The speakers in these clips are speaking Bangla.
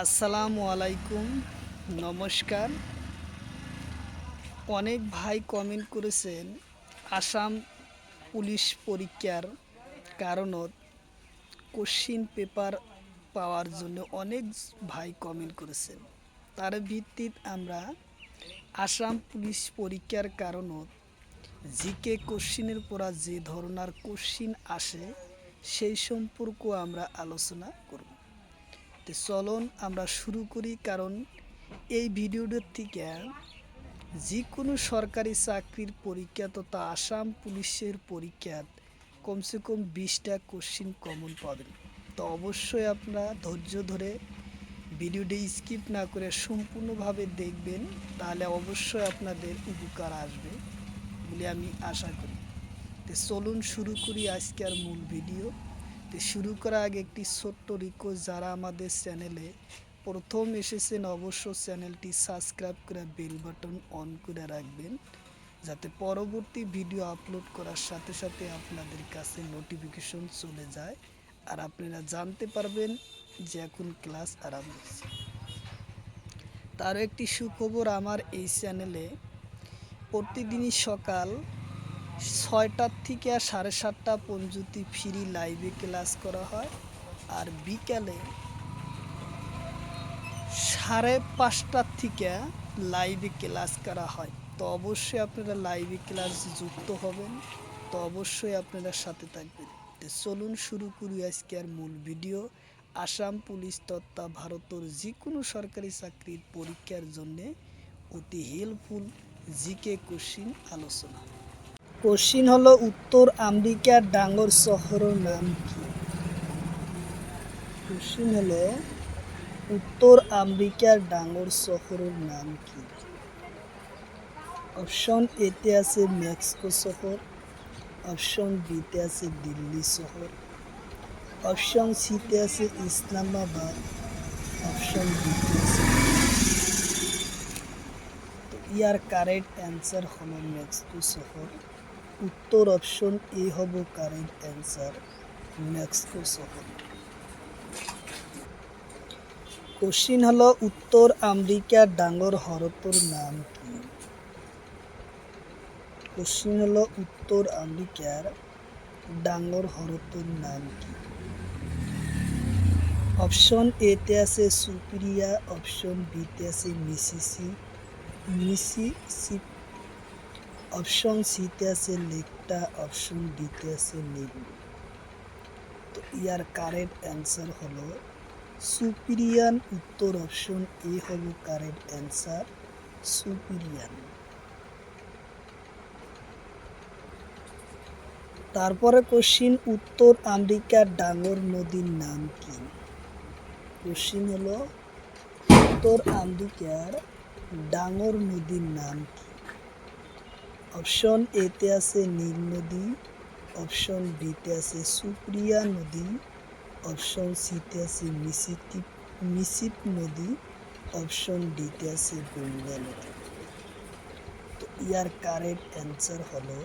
আসসালামু আলাইকুম, নমস্কার। অনেক ভাই কমেন্ট করেছেন আসাম পুলিশ পরীক্ষার কারণত কোশ্চিন পেপার পাওয়ার জন্য অনেক ভাই কমেন্ট করেছেন। তার ভিত্তিত আমরা আসাম পুলিশ পরীক্ষার কারণত জিকে কোশ্চিনের পড়া যে ধরনের কোশ্চিন আসে সেই সম্পর্ক আমরা আলোচনা করব। তো চলুন আমরা শুরু করি, কারণ এই ভিডিওটার থেকে যে কোনো সরকারি চাকরির পরীক্ষা তথা আসাম পুলিশের পরীক্ষাত কমসে কম 20টা কোশ্চিন কমন পাবেন। তো অবশ্যই আপনারা ধৈর্য ধরে ভিডিওটি স্কিপ না করে সম্পূর্ণভাবে দেখবেন, তাহলে অবশ্যই আপনাদের উপকার আসবে বলে আমি আশা করি। তো চলুন শুরু করি আজকের মূল ভিডিও। তো শুরু করার আগে একটি ছোট্ট রিকোয়েস্ট, যারা আমাদের চ্যানেলে প্রথম এসেছেন অবশ্য চ্যানেলটি সাবস্ক্রাইব করে বেল বাটন অন করে রাখবেন, যাতে পরবর্তী ভিডিও আপলোড করার সাথে সাথে আপনাদের কাছে নোটিফিকেশন চলে যায় আর আপনারা জানতে পারবেন যে এখন ক্লাস আরম্ভ হয়েছে। তারও একটি সুখবর, আমার এই চ্যানেলে প্রতিদিনই সকাল 6টার থেকে 7:30 পর্যন্ত ফ্রি লাইভে ক্লাস করা হয়, আর বিকালে 5:30 থেকে লাইভে ক্লাস করা হয়। তো অবশ্যই আপনারা লাইভে ক্লাস যুক্ত হবেন, তো অবশ্যই আপনারা সাথে থাকবেন। তো চলুন শুরু করি আজকের মূল ভিডিও। আসাম পুলিশ তথা ভারতের যে কোনো সরকারি চাকরির পরীক্ষার জন্য অতি হেল্পফুল জিকে কোশ্চিন আলোচনা। কোশ্চিন হলো, উত্তর আমেরিকার ডাঙর শহরের নাম কি? কোশ্চিন হলো, উত্তর আমেরিকার ডাঙর শহরের নাম কি? অপশন এতে আছে মেক্সিকো শহর, অপশন বিতে আছে দিল্লি শহর, অপশন সিতে আছে ইসলামাবাদ, অপশন ডিতে আছে। তো ইয়ার কারেক্ট অ্যান্সার হলো মেক্সিকো শহর। উত্তর অপশন এ হব কারেক্ট অ্যান্সার, মেক্সিকো শহর। কোশ্চিন হলো, উত্তর আমেরিকার ডাঙর হ্রদর নাম কি? কোশ্চিন হলো, উত্তর আমেরিকার ডাঙর হ্রদর নাম কি? অপশন এতে আছে সুপিরিয়া, অপশন বিতে আছে মিসিসিপি, অপশন সিতে আছে লেকটা, অপশন ডিতে আছে নীল। তো ইয়ার কারেক্ট অ্যান্সার হলো সুপিরিয়ান। উত্তর অপশন এ হলো কারেক্ট অ্যান্সার, সুপিরিয়ান। তারপরে কোশ্চিন, উত্তর আমেরিকার ডাঙর নদীর নাম কি? কোশ্চিন হলো, উত্তর আমেরিকার ডাঙর নদীর নাম কি? অপশন এতে আছে নীল নদী, অপশন বিতে আছে সুপ্রিয়া নদী, অপশন সিতে আছে মিসিপ নদী, অপশন ডিতে আছে গঙ্গা নদী। তো ইয়ার কারেক্ট অ্যান্সার হলো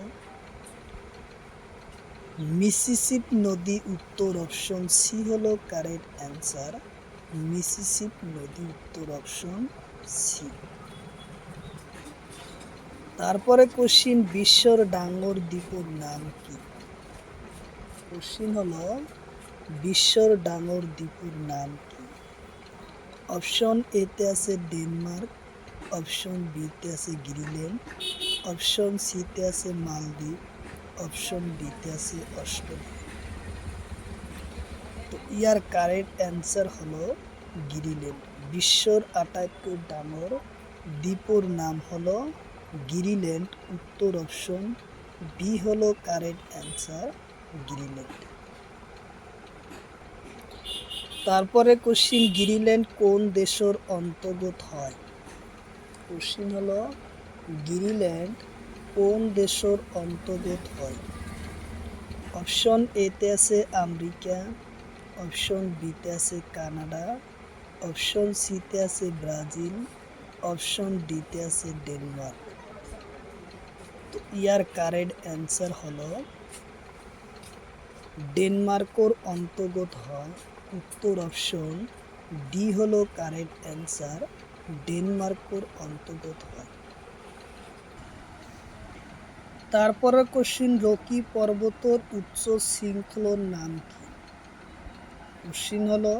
মিসিসিপ নদী। উত্তর অপশন সি হলো কারেক্ট অ্যান্সার, মিসিসিপ নদী। উত্তর অপশন সি। তারপরে কোশ্চিন, বিশ্বর ডাঙর দ্বীপের নাম কি? কোশ্চিন হলো, বিশ্বর ডাঙর দ্বীপের নাম কি? অপশন এতে আছে ডেনমার্ক, অপশন বিতে আছে গ্রিনল্যান্ড, অপশন সিতে আছে মালদ্বীপ, অপশন ডিতে আছে অস্ট্রেলিয়া। তো ইয়ার কারেক্ট অ্যান্সার হলো গ্রিনল্যান্ড। বিশ্বর 28 ডাঙর দ্বীপের নাম হলো গ্রিনল্যান্ড। উত্তর অপশন বি হলো কারেক্ট অ্যান্সার, গ্রিনল্যান্ড। তারপরে কোশ্চিন, গ্রিনল্যান্ড কোন দেশের অন্তর্গত হয়? কোশ্চিন হলো, গ্রিনল্যান্ড কোন দেশের অন্তর্গত হয়? অপশন এতে আছে আমেরিকা, অপশন বিতে আছে কানাডা, অপশন সিতে আছে ব্রাজিল, অপশন ডিতে আছে ডেনমার্ক। তো ইয়ার কারেক্ট অ্যান্সার হলো ডেনমার্কের অন্তর্গত হয়। উত্তর অপশন ডি হলো কারেক্ট অ্যান্সার, ডেনমার্কের অন্তর্গত হয়। তারপরে কোশ্চিন, রকি পর্বতের উচ্চ শৃঙ্খলার নাম কি? কোশ্চিন হলো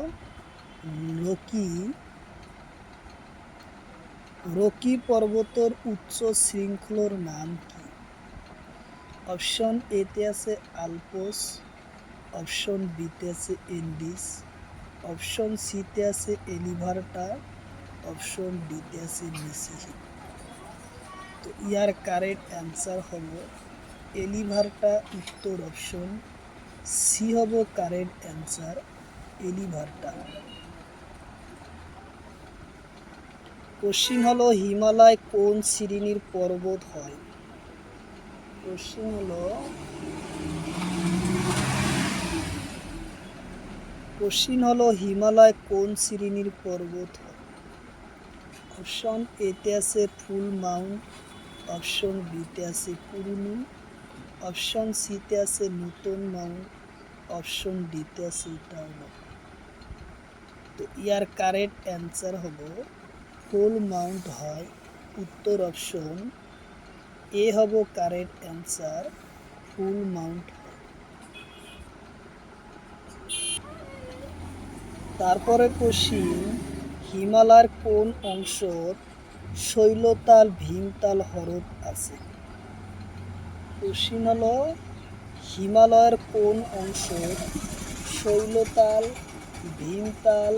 রকি পর্বতের উচ্চ শৃঙ্খলার নাম কি? অপশন এতে আছে আলপস, অপশন বিতে আছে এন্ডিস, অপশন সিতে আছে এলিভার্টা, অপশন ডিতে আছে মিসিসিপি। তো ইয়ার কারেক্ট অ্যান্সার হলো এলিভার্টা, উত্তর অপশন সি হব কারেক্ট অ্যান্সার, এলিভার্টা। কোশ্চিন হলো হিমালয় কোন শ্রেণীর পর্বত হয়? কোশ্চিন হলো হিমালয় কোন শ্রেণীর পর্বত হয়? অপশন এতে আছে ফুল মাউন্ট, অপশন বিতে আছে পুরুনি, অপশন সিতে আছে নতুন মাউন্ট, অপশন ডিতে আছে ইটাউন। তো ইয়ার কারেক্ট অ্যান্সার হলো ফুল মাউন্ট হয়, উত্তর অপশন এ হব কারেক্ট অ্যান্সার, ফুল মাউন্ট হয়। তারপরে কোশ্চিন, হিমালয়ের কোন অংশত শৈলতাল ভীমতাল হ্রদ আছে? কোশ্চিন হলো হিমালয়ের কোন অংশত শৈলতাল ভীমতাল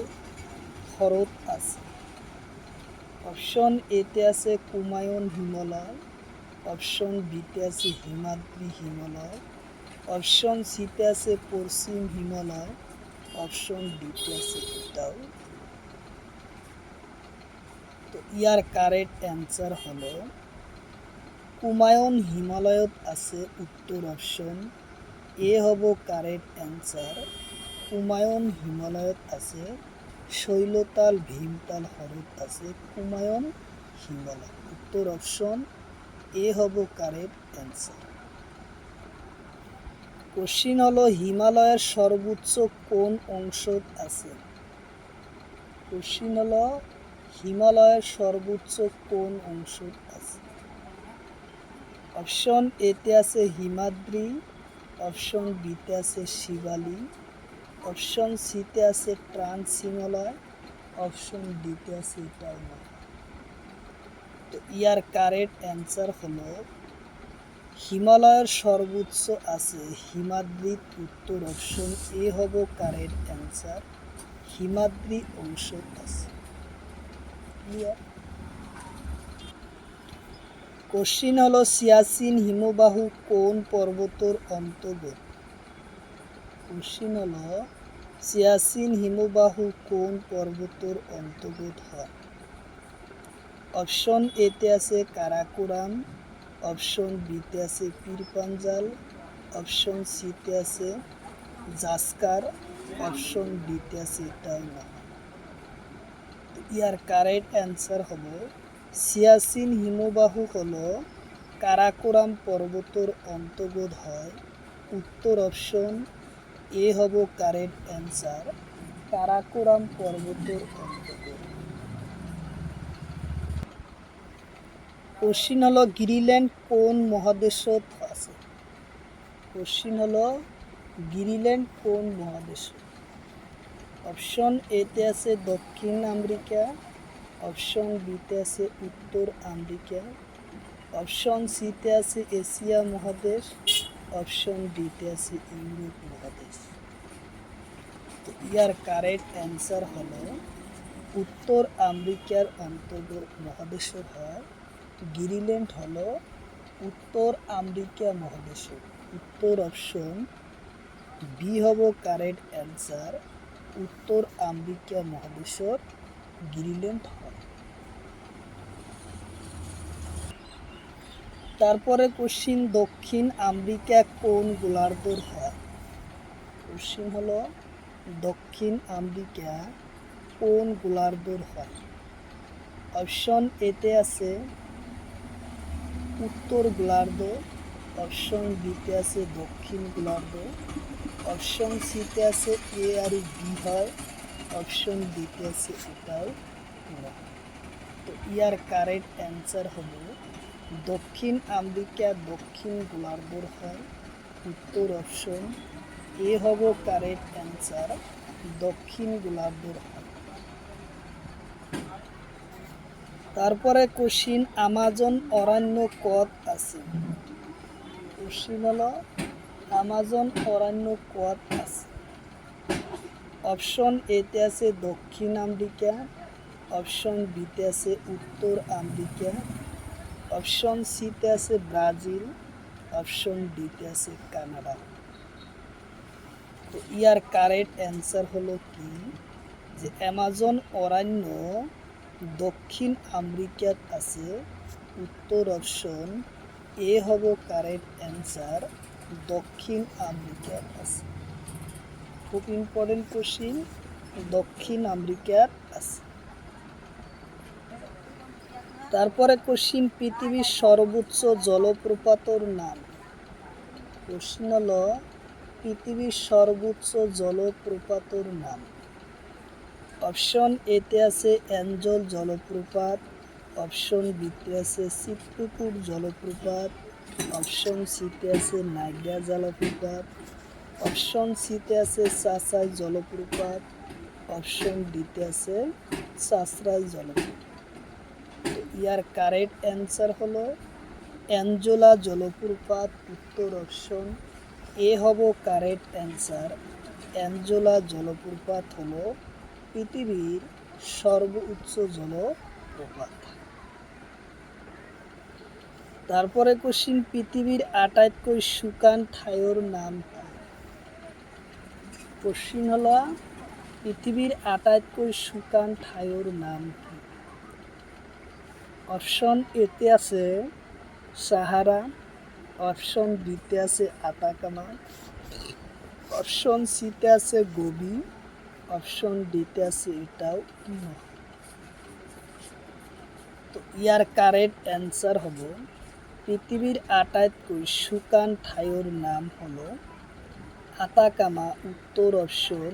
হ্রদ আছে? অপশন এতে আছে কুমায়ুন হিমালয়, অপশন বিতে আছে হিমাদ্রি হিমালয়, অপশন সিতে আছে পশ্চিম হিমালয়, অপশন ডিতে আছে ইটাউ। তো ইয়ার কারেক্ট অ্যান্সার হলো কুমায়ুন হিমালয়ত আছে, উত্তর অপশন এ হব কারেক্ট অ্যান্সার, কুমায়ুন হিমালয়ত আছে, শৈলতাল ভীমতাল হ্রদ আছে কুমায়ুন হিমালয়, উত্তর অপশন এ হব কারেক্ট অ্যান্সার। কোশ্চিন হলো হিমালয়ের সর্বোচ্চ কোন অংশত আছে? কোশ্চিন হলো হিমালয়ের সর্বোচ্চ কোন অংশত আছে? অপশন এতে আছে হিমাদ্রি, অপশন বিতে আছে শিবালি, অপশন সিতে আছে ট্রান্স হিমালয়, অপশন ডিতে আছে ইটাউন। তো ইয়ার কারেক্ট অ্যান্সার হলো হিমালয়ের সর্বোচ্চ আছে হিমাদ্রি, উত্তর অপশন এ হব কারেক্ট অ্যান্সার, হিমাদ্রি অংশ আছে। ক্লিয়ার? কোশ্চিন হলো সিয়াচিন হিমবাহ কোন পর্বতের অন্তর্গত? কোশ্চিন হলো সিয়াচিন হিমবাহ কোন পর্বতের অন্তর্গত হয়? অপশন এতে আছে কারাকোরাম, অপশন বিতে আছে পীরপাঞ্জাল, অপশন সিতে আছে জাস্কার, অপশন ডিতে আছে ইটাউন। ইয়ার কারেক্ট অ্যান্সার হলো সিয়াচিন হিমবাহ হলো কারাকোরাম পর্বতের অন্তর্গত হয়, উত্তর অপশন এ হব কারেক্ট অ্যান্সার, কারাকোরাম পর্বতের অন্তর্গত। কোশ্চিন হলো গ্রিনল্যান্ড কোন মহাদেশত আছে? কোশ্চিন হলো গ্রিনল্যান্ড কোন মহাদেশ? অপশন এতে আছে দক্ষিণ আমেরিকা, অপশন বিতে আছে উত্তর আমেরিকা, অপশন সিতে আছে এশিয়া মহাদেশ, অপশন ডিতে আছে ইউরোপ মহাদেশ। তো ইয়ার কারেক্ট অ্যান্সার হলো উত্তর আমেরিকার অন্তর্গত মহাদেশের হয় গ্রিনল্যান্ড হলো উত্তর আমেরিকা মহাদেশের, উত্তর অপশন বি হব কারেক্ট অ্যান্সার, উত্তর আমেরিকা মহাদেশের গ্রিনল্যান্ড হয়। তারপরে কোশ্চিন, দক্ষিণ আমেরিকা কোন গোলার্ধের হয়? কোশ্চিন হলো দক্ষিণ আমেরিকা কোন গোলার্ধের হয়? অপশন এতে আছে উত্তর গোলার্ধ, অপশন বিতে আছে দক্ষিণ গোলার্ধ, অপশন সিতে আছে এ আর বি হয়, অপশন ডিতে আছে এটাও না। তো ইয়ার কারেক্ট অ্যান্সার হবে দক্ষিণ আমেরিকা দক্ষিণ গোলার্ধর হয়। উত্তর অপশন এ হব কারেক্ট অ্যান্সার, দক্ষিণ গোলার্ধর হয়। তারপরে কোশ্চিন আমাজন অরণ্য কত আছে? কোশ্চিন হলো আমাজন অরণ্য কত আছে? অপশন এতে আছে দক্ষিণ আমেরিকা, অপশন বিতে আছে উত্তর আমেরিকা, অপশন সিতে আছে ব্রাজিল, অপশন ডিতে আছে কানাডা। তো ইয়ার কারেক্ট অ্যান্সার হলো কি যে অ্যামাজন অরণ্য দক্ষিণ আমেরিকাত আছে। উত্তর অপশন এ হব কারেক্ট অ্যান্সার, দক্ষিণ আমেরিকাত আছে। খুব ইম্পর্টেন্ট কোশ্চিন, দক্ষিণ আমেরিকাত আছে। তারপরে কোশ্চিন পৃথিবীর সর্বোচ্চ জলপ্রপাতর নাম। কোশ্চিন হলো পৃথিবীর সর্বোচ্চ জলপ্রপাতর নাম। অপশন এতে আছে অ্যাঞ্জল জলপ্রপাত, অপশন বিতে আছে চিত্রকূট জলপ্রপাত, অপশন সিতে আছে নাইগ্রা জলপ্রপাত, অপশন সিতে আছে চাচাই জলপ্রপাত, অপশন ডিতে আছে চাষরাই জলপ্রপাত। ইয়ার কারেক্ট অ্যান্সার হলো অ্যাঞ্জোলা জলপ্রপাত। উত্তর অপশন এ হব কারেক্ট অ্যান্সার, অ্যাঞ্জোলা জলপ্রপাত হলো পৃথিবীর সর্বোচ্চ জলপ্রপাত। তারপরে কোশ্চিন পৃথিবীর আটাইতকৈ শুকান ঠাইর নাম কি? কোশ্চিন হলো পৃথিবীর আটাইতকৈ শুকান ঠাইর নাম কি? অপশন এতে আছে সাহারা, অপশন বিতে আছে আতাকামা, অপশন সিতে আছে গোবি, অপশন ডিতে আছে এটাও না। তো ইয়ার কারেক্ট অ্যান্সার হব পৃথিবীর আটাইতকৈ শুকান ঠাইর নাম হলো আতাকামা। উত্তর অপশন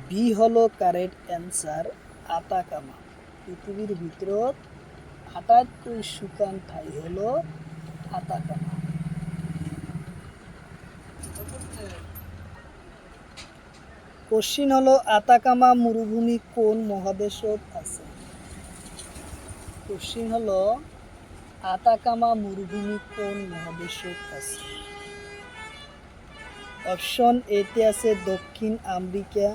বি হলো কারেক্ট অ্যান্সার, আতাকামা। পৃথিবীর ভিতৰত আটাইতকৈ শুকান ঠাই হলো আতাকামা। কোশ্চিন হলো আতাকামা মরুভূমি কোন মহাদেশত আছে? কোশ্চিন হলো আতাকামা মরুভূমি কোন মহাদেশত আছে? অপশন এতে আছে দক্ষিণ আমেরিকা,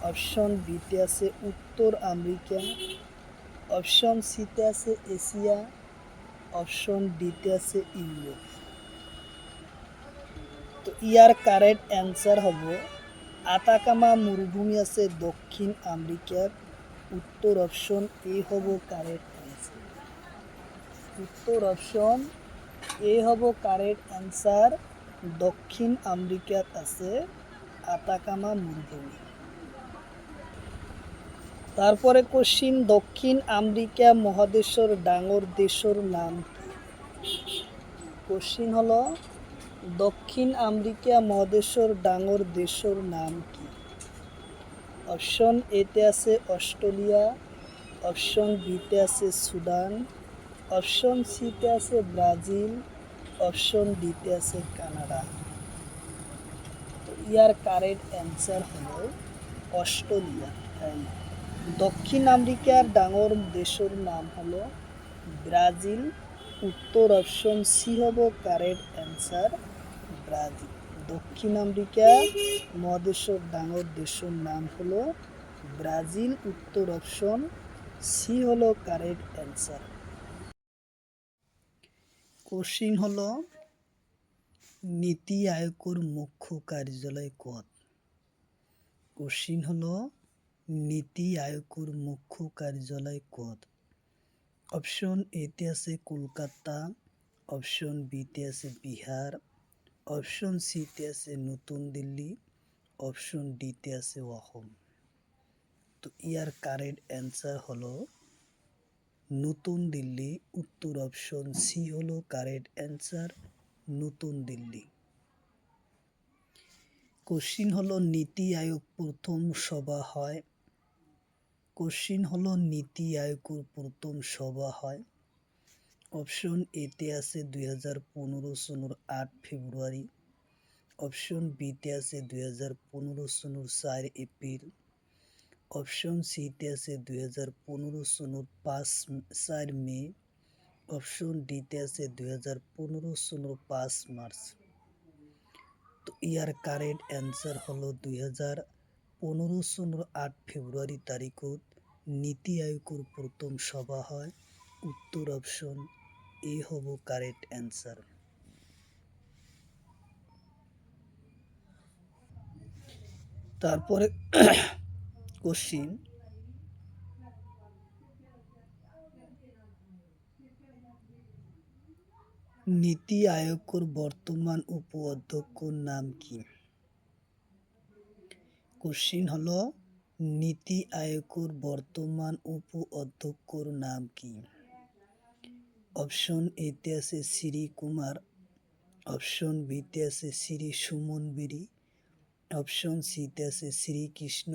অপশন বিতে আছে উত্তর আমেরিকা, অপশন সিতে আছে এশিয়া, অপশন ডিতে আছে ইউরোপ। তো ইয়ার কারেক্ট অ্যান্সার হব আতাকামা মরুভূমি আছে দক্ষিণ আমেরিকার। উত্তর অপশন এ হব কারেক্ট অ্যান্সার, উত্তর অপশন এ হব কারেক্ট অ্যান্সার, দক্ষিণ আমেরিকাত আছে আতাকামা মরুভূমি। তারপরে কোশ্চিন দক্ষিণ আমেরিকা মহাদেশর ডাঙর দেশর নাম কি? কোশ্চিন হলো দক্ষিণ আমেরিকা মহাদেশর ডাঙর দেশর নাম কি? অপশন এতে আছে অস্ট্রেলিয়া, অপশন বিতে আছে সুদান, অপশন সিতে আছে ব্রাজিল, অপশন ডিতে আছে কানাডা। তো ইয়ার কারেক্ট অ্যান্সার হলো অস্ট্রেলিয়া। দক্ষিণ আমেরিকার ডাঙর দেশের নাম হলো ব্রাজিল। উত্তর অপশন সি হব কারেক্ট অ্যান্সার, ব্রাজিল। দক্ষিণ আমেরিকা মহাদেশের ডাঙর দেশের নাম হলো ব্রাজিল। উত্তর অপশন সি হলো কারেক্ট অ্যান্সার। কোশ্চিন হলো নীতি আয়োগের মুখ্য কার্যালয় কত? কোশ্চিন হলো নীতি আয়োগের মুখ্য কার্যালয় কত? অপশন এতে আছে কলকাতা, অপশন বিতে আছে বিহার, অপশন সিতে আছে নতুন দিল্লি, অপশন ডিতে আছে অসম। তো ইয়ার কারেক্ট অ্যান্সার হলো নতুন দিল্লি। উত্তর অপশন সি হলো কারেক্ট অ্যান্সার, নতুন দিল্লি। কোশ্চিন হলো নীতি আয়োগ প্রথম সভা হয়। কোশ্চিন হলো নীতি আয়োগের প্রথম সভা হয়। অপশন এতে আছে 2015 সনের 8 ফেব্রুয়ারি। অপশন বিতে আছে 2015 সনের 4 এপ্রিল। অপশন সিতে আছে 2015 সনের 4 মে। অপশন ডিতে আছে 2015 সনের 5 মার্চ। তো ইয়ার কারেক্ট অ্যান্সার হলো 2015 সনের 8 ফেব্রুয়ারি তারিখত নীতি আয়োগের প্রথম সভা হয়। উত্তর অপশন এ হব কারেক্ট অ্যান্সার। তারপরে কোশ্চিন, নীতি আয়োগের বর্তমান উপ অধ্যক্ষর নাম কি? কোশ্চিন হলো নীতি আয়োগের বর্তমান উপ অধ্যক্ষর নাম কি? অপশন এতে আছে শ্রী কুমার। অপশন বিতে আছে শ্রী সুমন বেরি। অপশন সিতে আছে শ্রীকৃষ্ণ।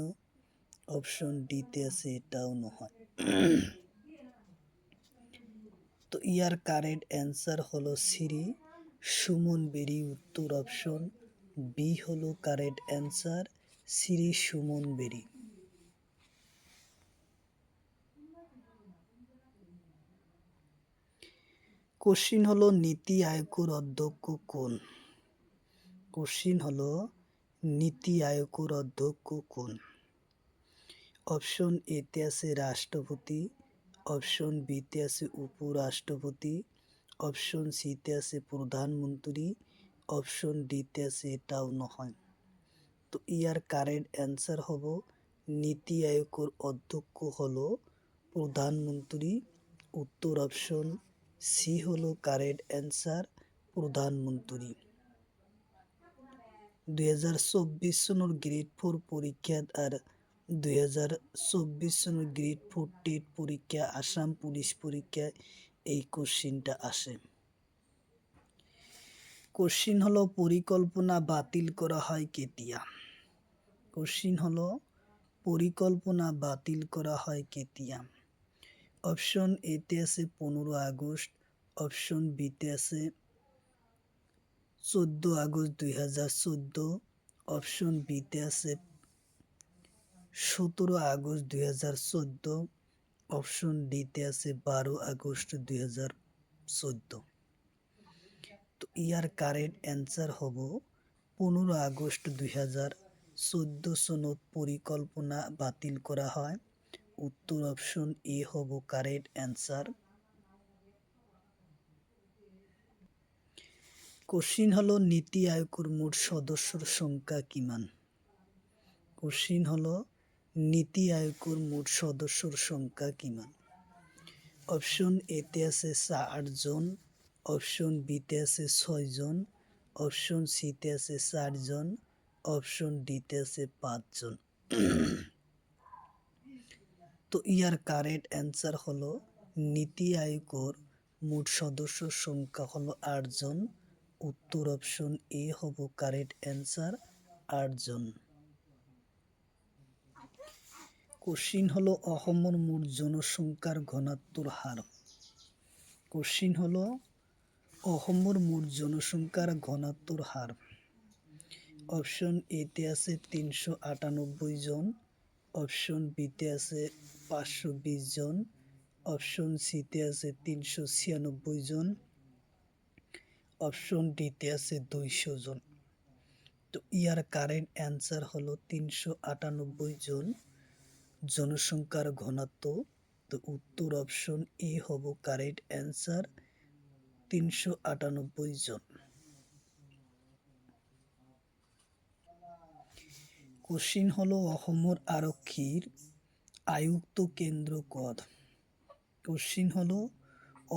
অপশন ডিতে আছে এটাও নয়। তো ইয়ার কারেক্ট অ্যান্সার হলো শ্রী সুমন বেরি। উত্তর অপশন বি হলো কারেক্ট অ্যান্সার, শ্রী সুমন বেরি। কোশ্চিন হলো নীতি আয়োগের অধ্যক্ষ কোন? কোশ্চিন হলো নীতি আয়োগের অধ্যক্ষ কোন? অপশন এতে আছে রাষ্ট্রপতি। অপশন বিতে আছে উপরাষ্ট্রপতি। অপশন সিতে আছে প্রধানমন্ত্রী। অপশন ডিতে আছে এটাও নয়। তো ইয়ার কারেক্ট অ্যান্সার হব নীতি আয়োগের অধ্যক্ষ হলো প্রধানমন্ত্রী। উত্তর অপশন সি হলো কারেক্ট অ্যান্সার, প্রধানমন্ত্রী। 2024 সনের গ্রেড 4 পরীক্ষা আর 2024 সনের গ্রেড 4 টেট পরীক্ষা, আসাম পুলিশ পরীক্ষায় এই কোশ্চিনটা আসে। কোশ্চিন হলো পরিকল্পনা বাতিল করা হয় কেতিয়া? কোশ্চিন হলো পরিকল্পনা বাতিল করা হয় কেতিয়া? অপশন এতে আছে 15 আগস্ট। অপশন বিতে আছে 14 আগস্ট 2014। অপশন বিতে আছে 17 আগস্ট 2014। অপশন ডিতে আছে 12 আগস্ট 2014। তো ইয়ার কারেক্ট অ্যান্সার হব 15 আগস্ট 2014 সনত পরিকল্পনা বাতিল করা হয়। উত্তর অপশন এ হব কারেক্ট অ্যান্সার। কোশ্চিন হলো নীতি আয়োগের মোট সদস্যর সংখ্যা কিমান? কোশ্চিন হলো নীতি আয়োগের মোট সদস্যর সংখ্যা কিমান? অপশন এতে আছে 8 জন। অপশন বিতে আছে 6 জন। অপশন সিতে আছে 4 জন। অপশন ডিতে আছে 5 জন। তো ইয়ার কারেক্ট অ্যান্সার হলো নীতি আয়োগের মোট সদস্যর সংখ্যা হলো 8 জন। উত্তর অপশন এ হব কারেক্ট অ্যান্সার, 8 জন। কোশ্চিন হলো অসমৰ মোট জনসংখ্যার ঘনত্বর হার। কোশ্চিন হলো অসমৰ মোট জনসংখ্যার ঘনত্বর হার। অপশন এতে আছে 398 জন। অপশন বিতে আছে 520 জন। অপশন সিতে আছে 396 জন। অপশন ডিতে আছে 200 জন। তো ইয়ার কারেন্ট অ্যান্সার হলো 398 জন জনসংখ্যার ঘনত্ব। তো উত্তর অপশন এ হব কারেক্ট অ্যান্সার, 398 জন। কোশ্চিন হলো অসমৰ আৰক্ষীর আয়ুক্ত কেন্দ্র কত? কোশ্চিন হলো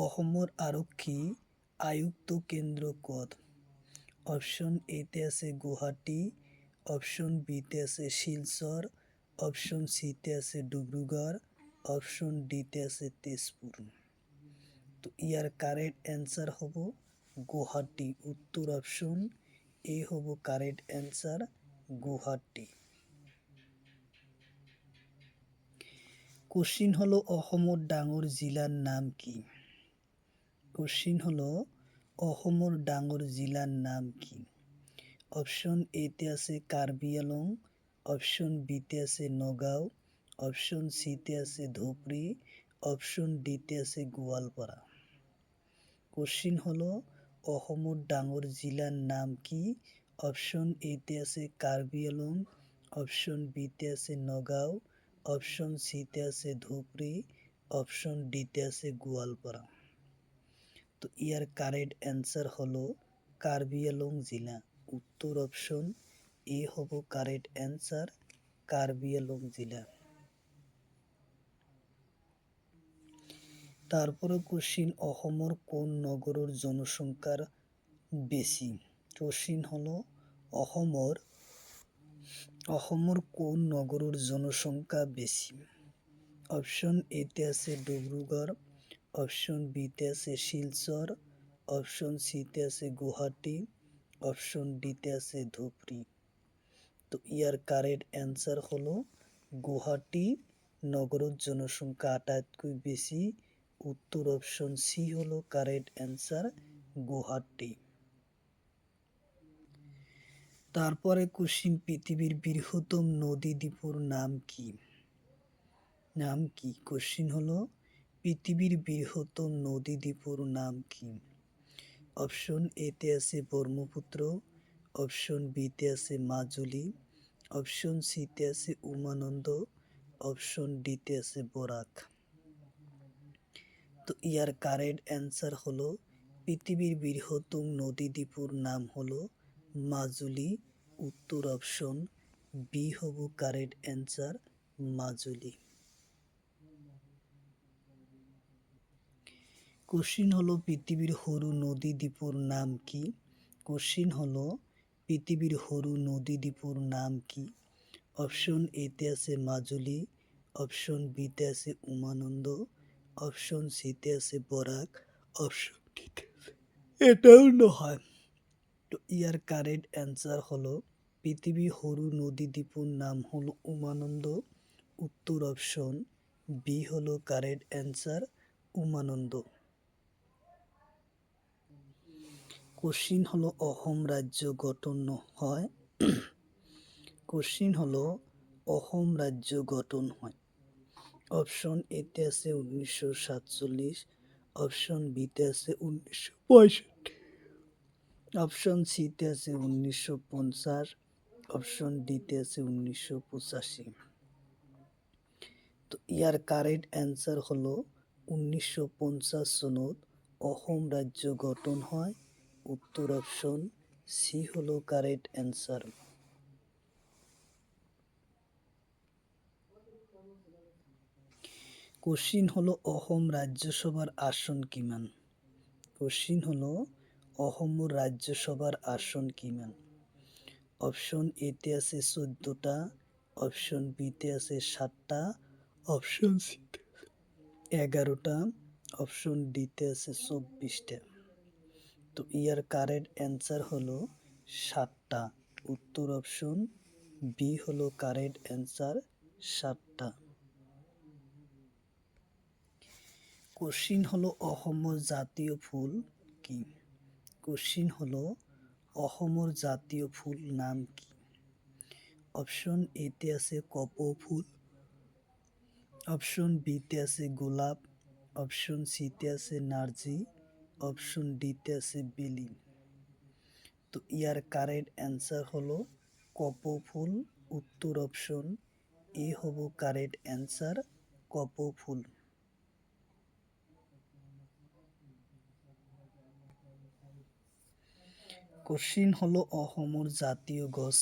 অসমৰ আরক্ষী আয়ুক্ত কেন্দ্র কত? অপশন এতে আছে গুয়াহাটি। অপশন বিতে আছে শিলচর। অপশন সিতে আছে ডিব্ৰুগড়। অপশন ডিতে আছে তেজপুর। তো ইয়ার কারেক্ট অ্যান্সার হব গুয়াহাটি। উত্তর অপশন এ হব কারেক্ট অ্যান্সার, গুৱাহাটী। কোশ্চিন হলো অসমৰ ডাঙৰ জিলাৰ নাম কি? কোশ্চিন হলো অসমৰ ডাঙৰ জিলাৰ নাম কি? অপশ্যন এতে আছে কাৰ্বি আংলং, অপশ্যন বিতে আছে নগাঁও, অপশ্যন সিতে আছে ধুবুৰী, অপশ্যন ডিতে আছে গোৱালপাৰা। কোশ্চিন হলো অসমৰ ডাঙৰ জিলাৰ নাম কি? অপশ্যন এতে আছে কাৰ্বি আংলং, অপশ্যন বিতে আছে নগাঁও, অপশ্যন সিতে আছে ধুবুৰী, অপশ্যন ডিতে আছে গোৱালপাৰা। তো ইয়ার কারেক্ট অ্যান্সার হলো কার্বি আংলং জেলা। উত্তর অপশন এ হব কারেক্ট অ্যান্সার, কার্বি আংলং জেলা। তারপরে কোশ্চিন অসমৰ কোন নগৰৰ জনসংখ্যার বেশি? কোশ্চিন হলো অসমৰ কোন নগৰৰ জনসংখ্যা বেশি? অপশ্যন এতে আছে ডিব্ৰুগড়, অপশ্যন বিতে আছে শিলচর, অপশ্যন সিতে আছে গুৱাহাটী, অপশ্যন ডিতে আছে ধুবুৰী। তো ইয়ার কারেক্ট অ্যান্সার হলো গুৱাহাটী নগরের জনসংখ্যা আটাইতকৈ বেশি। উত্তর অপশন সি হলো কারেক্ট অ্যান্সার, গুৱাহাটী। তারপরে কোশ্চিন পৃথিবীর বৃহত্তম নদী দ্বীপের নাম কি? কোশ্চিন হলো পৃথিবীর বৃহত্তম নদী দ্বীপের নাম কি? অপশন এতে আছে ব্রহ্মপুত্র, অপশন বিতে আছে মাজুলী, অপশন সিতে আছে উমানন্দ, অপশন ডিতে আছে বরাক। তো ইয়ার কারেক্ট অ্যান্সার হলো পৃথিবীর বৃহত্তম নদী দ্বীপের নাম হলো মাজুলী। উত্তর অপশন বি হব কারেক্ট অ্যান্সার, মাজুলী। কোশ্চিন হলো পৃথিবীর সরু নদী দ্বীপের নাম কি? কোশ্চিন হলো পৃথিবীর সরু নদী দ্বীপের নাম কি? অপশন এতে আছে মাজুলী, অপশন বিতে আছে উমানন্দ, অপশন সিতে আছে বরাক, অপশন ডিতে এটাও নয়। তো ইয়ার কারেক্ট অ্যান্সার হলো পৃথিবীর সরু নদী দ্বীপের নাম হলো উমানন্দ। উত্তর অপশন বি হলো কারেক্ট অ্যান্সার, উমানন্দ। কোশ্চিন হলো অসম রাজ্য গঠন হয়। কোশ্চিন হলো অসম রাজ্য গঠন হয়। অপশন এতে আছে 1947, অপশন বিতে আছে 1965, অপশন সিতে আছে 1950, অপশন ডিতে আছে 1985। তো ইয়ার কারেক্ট অ্যান্সার হলো 1950 সনত অসম রাজ্য গঠন হয়। উত্তর অপশন সি হলো কারেক্ট অ্যান্সার। কোশ্চিন হলো অসম রাজ্যসভার আসন কিমান? কোশ্চিন হলো অসমৰ রাজ্যসভার আসন কিমান? অপশন এতে আছে 14টা, অপশন বিতে আছে 7টা, অপশন সিতে 11টা, অপশন ডিতে আছে 24টা। তো ইয়ার কারেক্ট অ্যান্সার হলো 7টা। উত্তর অপশন বি হলো কারেক্ট অ্যান্সার, 7টা। কোশ্চিন হলো অসমৰ জাতীয় ফুল কি? কোশ্চিন হলো অসমৰ জাতীয় ফুল নাম কি? অপশন এতে আছে কপৌ ফুল, অপশন বিতে আছে গোলাপ, অপশন সিতে আছে নার্জি, অপশন ডিতে আছে বেলি। তো ইয়ার কারেক্ট অ্যান্সার হলো কপৌ ফুল। উত্তর অপশন এ হব কারেক্ট অ্যান্সার, কপৌ ফুল। কোশ্চিন হলো অসমৰ জাতীয় গছ।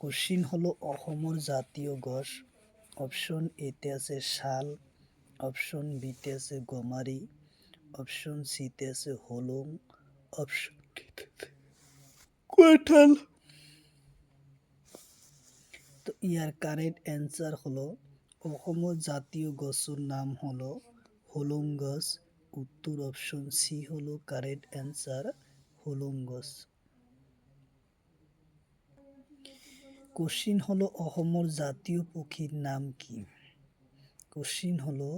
কোশ্চিন হলো অসমৰ জাতীয় গছ। অপশন এতে আছে শাল, অপশন বিতে আছে গমাৰি, অপশন সিতে আছে হলং, অপশন ডিতে আছে কাঁঠাল। তো ইয়ার কারেক্ট অ্যান্সার হলো অসমৰ জাতীয় গছৰ নাম হলো হলং গছ। উত্তর অপশন সি হলো কারেক্ট অ্যান্সার, হলং গছ। কোশ্চিন হলো অসমৰ জাতীয় পক্ষীর নাম কি? কোশ্চিন হলো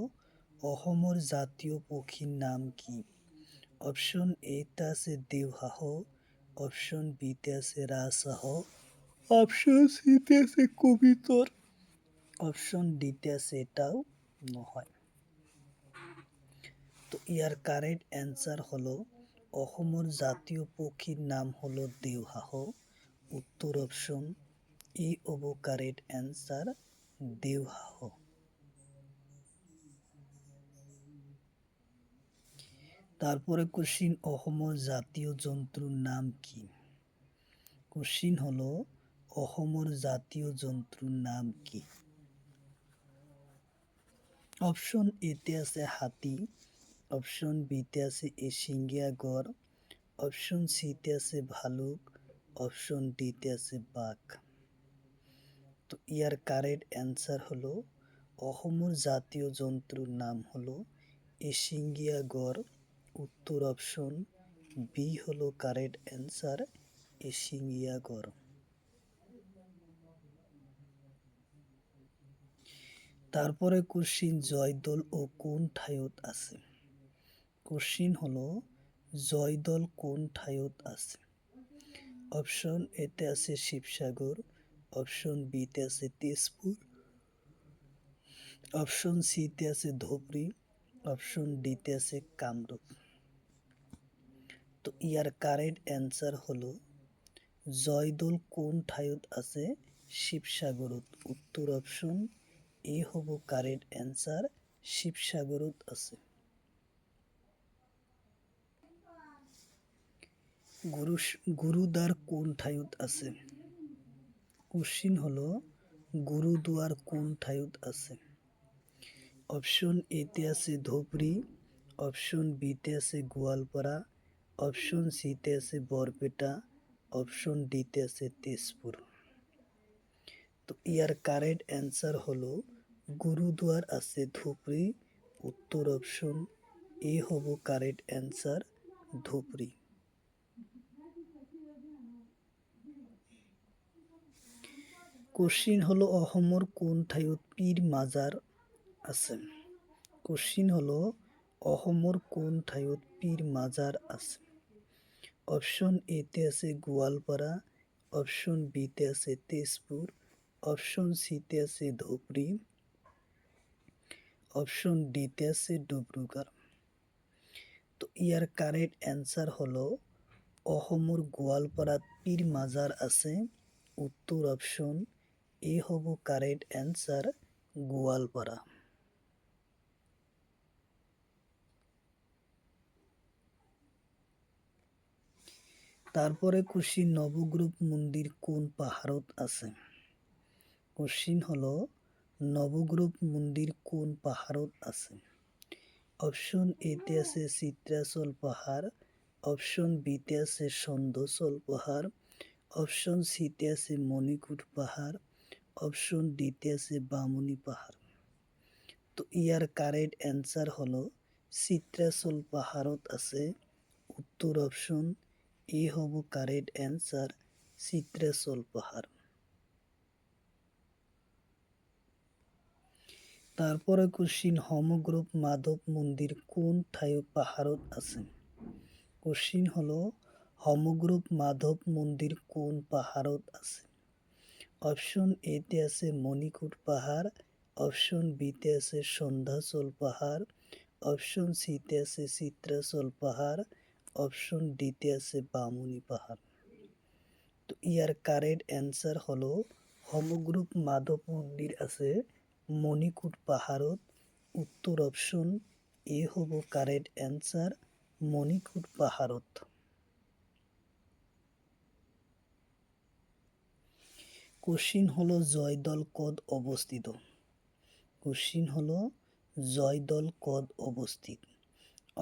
অসমৰ জাতীয় পক্ষীর নাম কি? অপশন এতে আছে দেওহাঁহ, অপশন বিতে আছে রাজহাঁহ, অপশন সিতে আছে কবিতর, অপশন ডিতে আছে এটাও নহয়। তো ইয়ার কারেক্ট অ্যান্সার হলো অসমৰ জাতীয় পক্ষীর নাম হলো দেওহাঁহ। উত্তর অপশন ই হব কারেক্ট অ্যান্সার, দেওহাঁহ। তারপরে কোশ্চিন অসমৰ জাতীয় জন্তুর নাম কি? কোশ্চিন হলো অসমৰ জাতীয় জন্তুর নাম কি? অপশন এতে আছে হাতী, অপশন বিতে আছে এশিঙীয়া গড়, অপশন সিতে আছে ভালুক, অপশন ডিতে আছে বাঘ। তো ইয়ার কারেক্ট অ্যান্সার হলো অসমৰ জাতীয় জন্তুর নাম হলো এশিঙীয়া গড়। উত্তর অপশন বি হলো কারেক্ট অ্যান্সার, এশিঙীয়া গড়। তারপরে কোশ্চিন জয়দৌল ও কোন ঠাইত আছে? কোশ্চিন হলো জয়দৌল কোন ঠাইত আছে? অপশন এতে আছে শিৱসাগৰ, অপশন বিতে আছে তেজপুৰ, অপশন সিতে আছে ধুবুৰী, অপশন ডিতে আছে কামৰূপ। তো ইয়ার কারেক্ট অ্যান্সার হলো জয়দৌল কোন ঠাইত আছে? শিৱসাগৰত। উত্তর অপশন এ হব কারেক্ট অ্যান্সার, শিৱসাগৰত আছে। গুরুদ্বার কোন ঠাইত আছে? কোশ্চিন হলো গুরুদুয়ার কোন ঠাইত আছে? অপশন এতে আছে ধুবুৰী, অপশন বিতে আছে গোৱালপাৰা, অপশন সিতে আছে বৰপেটা, অপশন ডিতে আছে তেজপুর। তো ইয়ার কারেক্ট অ্যান্সার হলো গুরুদুয়ার আছে ধুবুৰী। উত্তর অপশন এ হব কারেক্ট অ্যান্সার, ধুবুৰী। কোশ্চিন হলো অসমৰ কোন ঠাইত পীৰ মাজাৰ আছে? কোশ্চিন হলো অসমৰ কোন ঠাইত পীৰ মাজাৰ আছে? অপশন এতে আছে গোৱালপাৰা, অপশন বিতে আছে তেজপুৰ, অপশন সিতে আছে ধুবুৰী, অপশন ডিতে আছে ডিব্ৰুগড়। তো ইয়ার কারেক্ট অ্যান্সার হলো অসমৰ গোৱালপাৰাত পীৰ মাজাৰ আছে। উত্তর অপশন এ হব কারেক্ট অ্যান্সার, গোৱালপাৰা। তারপরে কোশ্চিন নবগ্ৰহ মন্দির কোন পাহাড়ত আছে? কোশ্চিন হলো নবগ্ৰহ মন্দির কোন পাহাড়ত আছে? অপশন এতে আছে চিত্ৰাচল পাহাড়, অপশন বিতে আছে চন্দ্ৰচল পাহাড়, অপশন সিতে আছে মণিকোট পাহাড়, অপশন ডিতে আছে বামুণী পাহাড়। তো ইয়ার কারেক্ট অ্যান্সার হলো চিত্ৰাচল পাহাড়ত আছে। উত্তর অপশন এ হব কারেক্ট অ্যান্সার, চিত্ৰাচল পাহাড়। তারপরে কোশ্চিন সমগ্রহ মাধৱ মন্দির কোন পাহাড়ত আছে? কোশ্চিন হলো সমগ্রহ মাধৱ মন্দির কোন পাহাড়ত আছে? অপশন এতে আছে মণিকোট পাহাড়, অপশন বিতে আছে সন্ধ্যাচল পাহাড়, অপশন সিতে আছে চিত্ৰাচল পাহাড়, অপশন ডিতে আছে বামুণী পাহাড়। তো ইয়ার কারেক্ট অ্যান্সার হলো সমগ্রহ মাধৱ মন্দির আছে মণিকোট পাহাড়ত। উত্তর অপশন এ হব কারেক্ট অ্যান্সার, মণিকোট পাহাড়ত। কোশ্চিন হলো জয়দৌল কত অবস্থিত? কোশ্চিন হলো জয়দৌল কত অবস্থিত?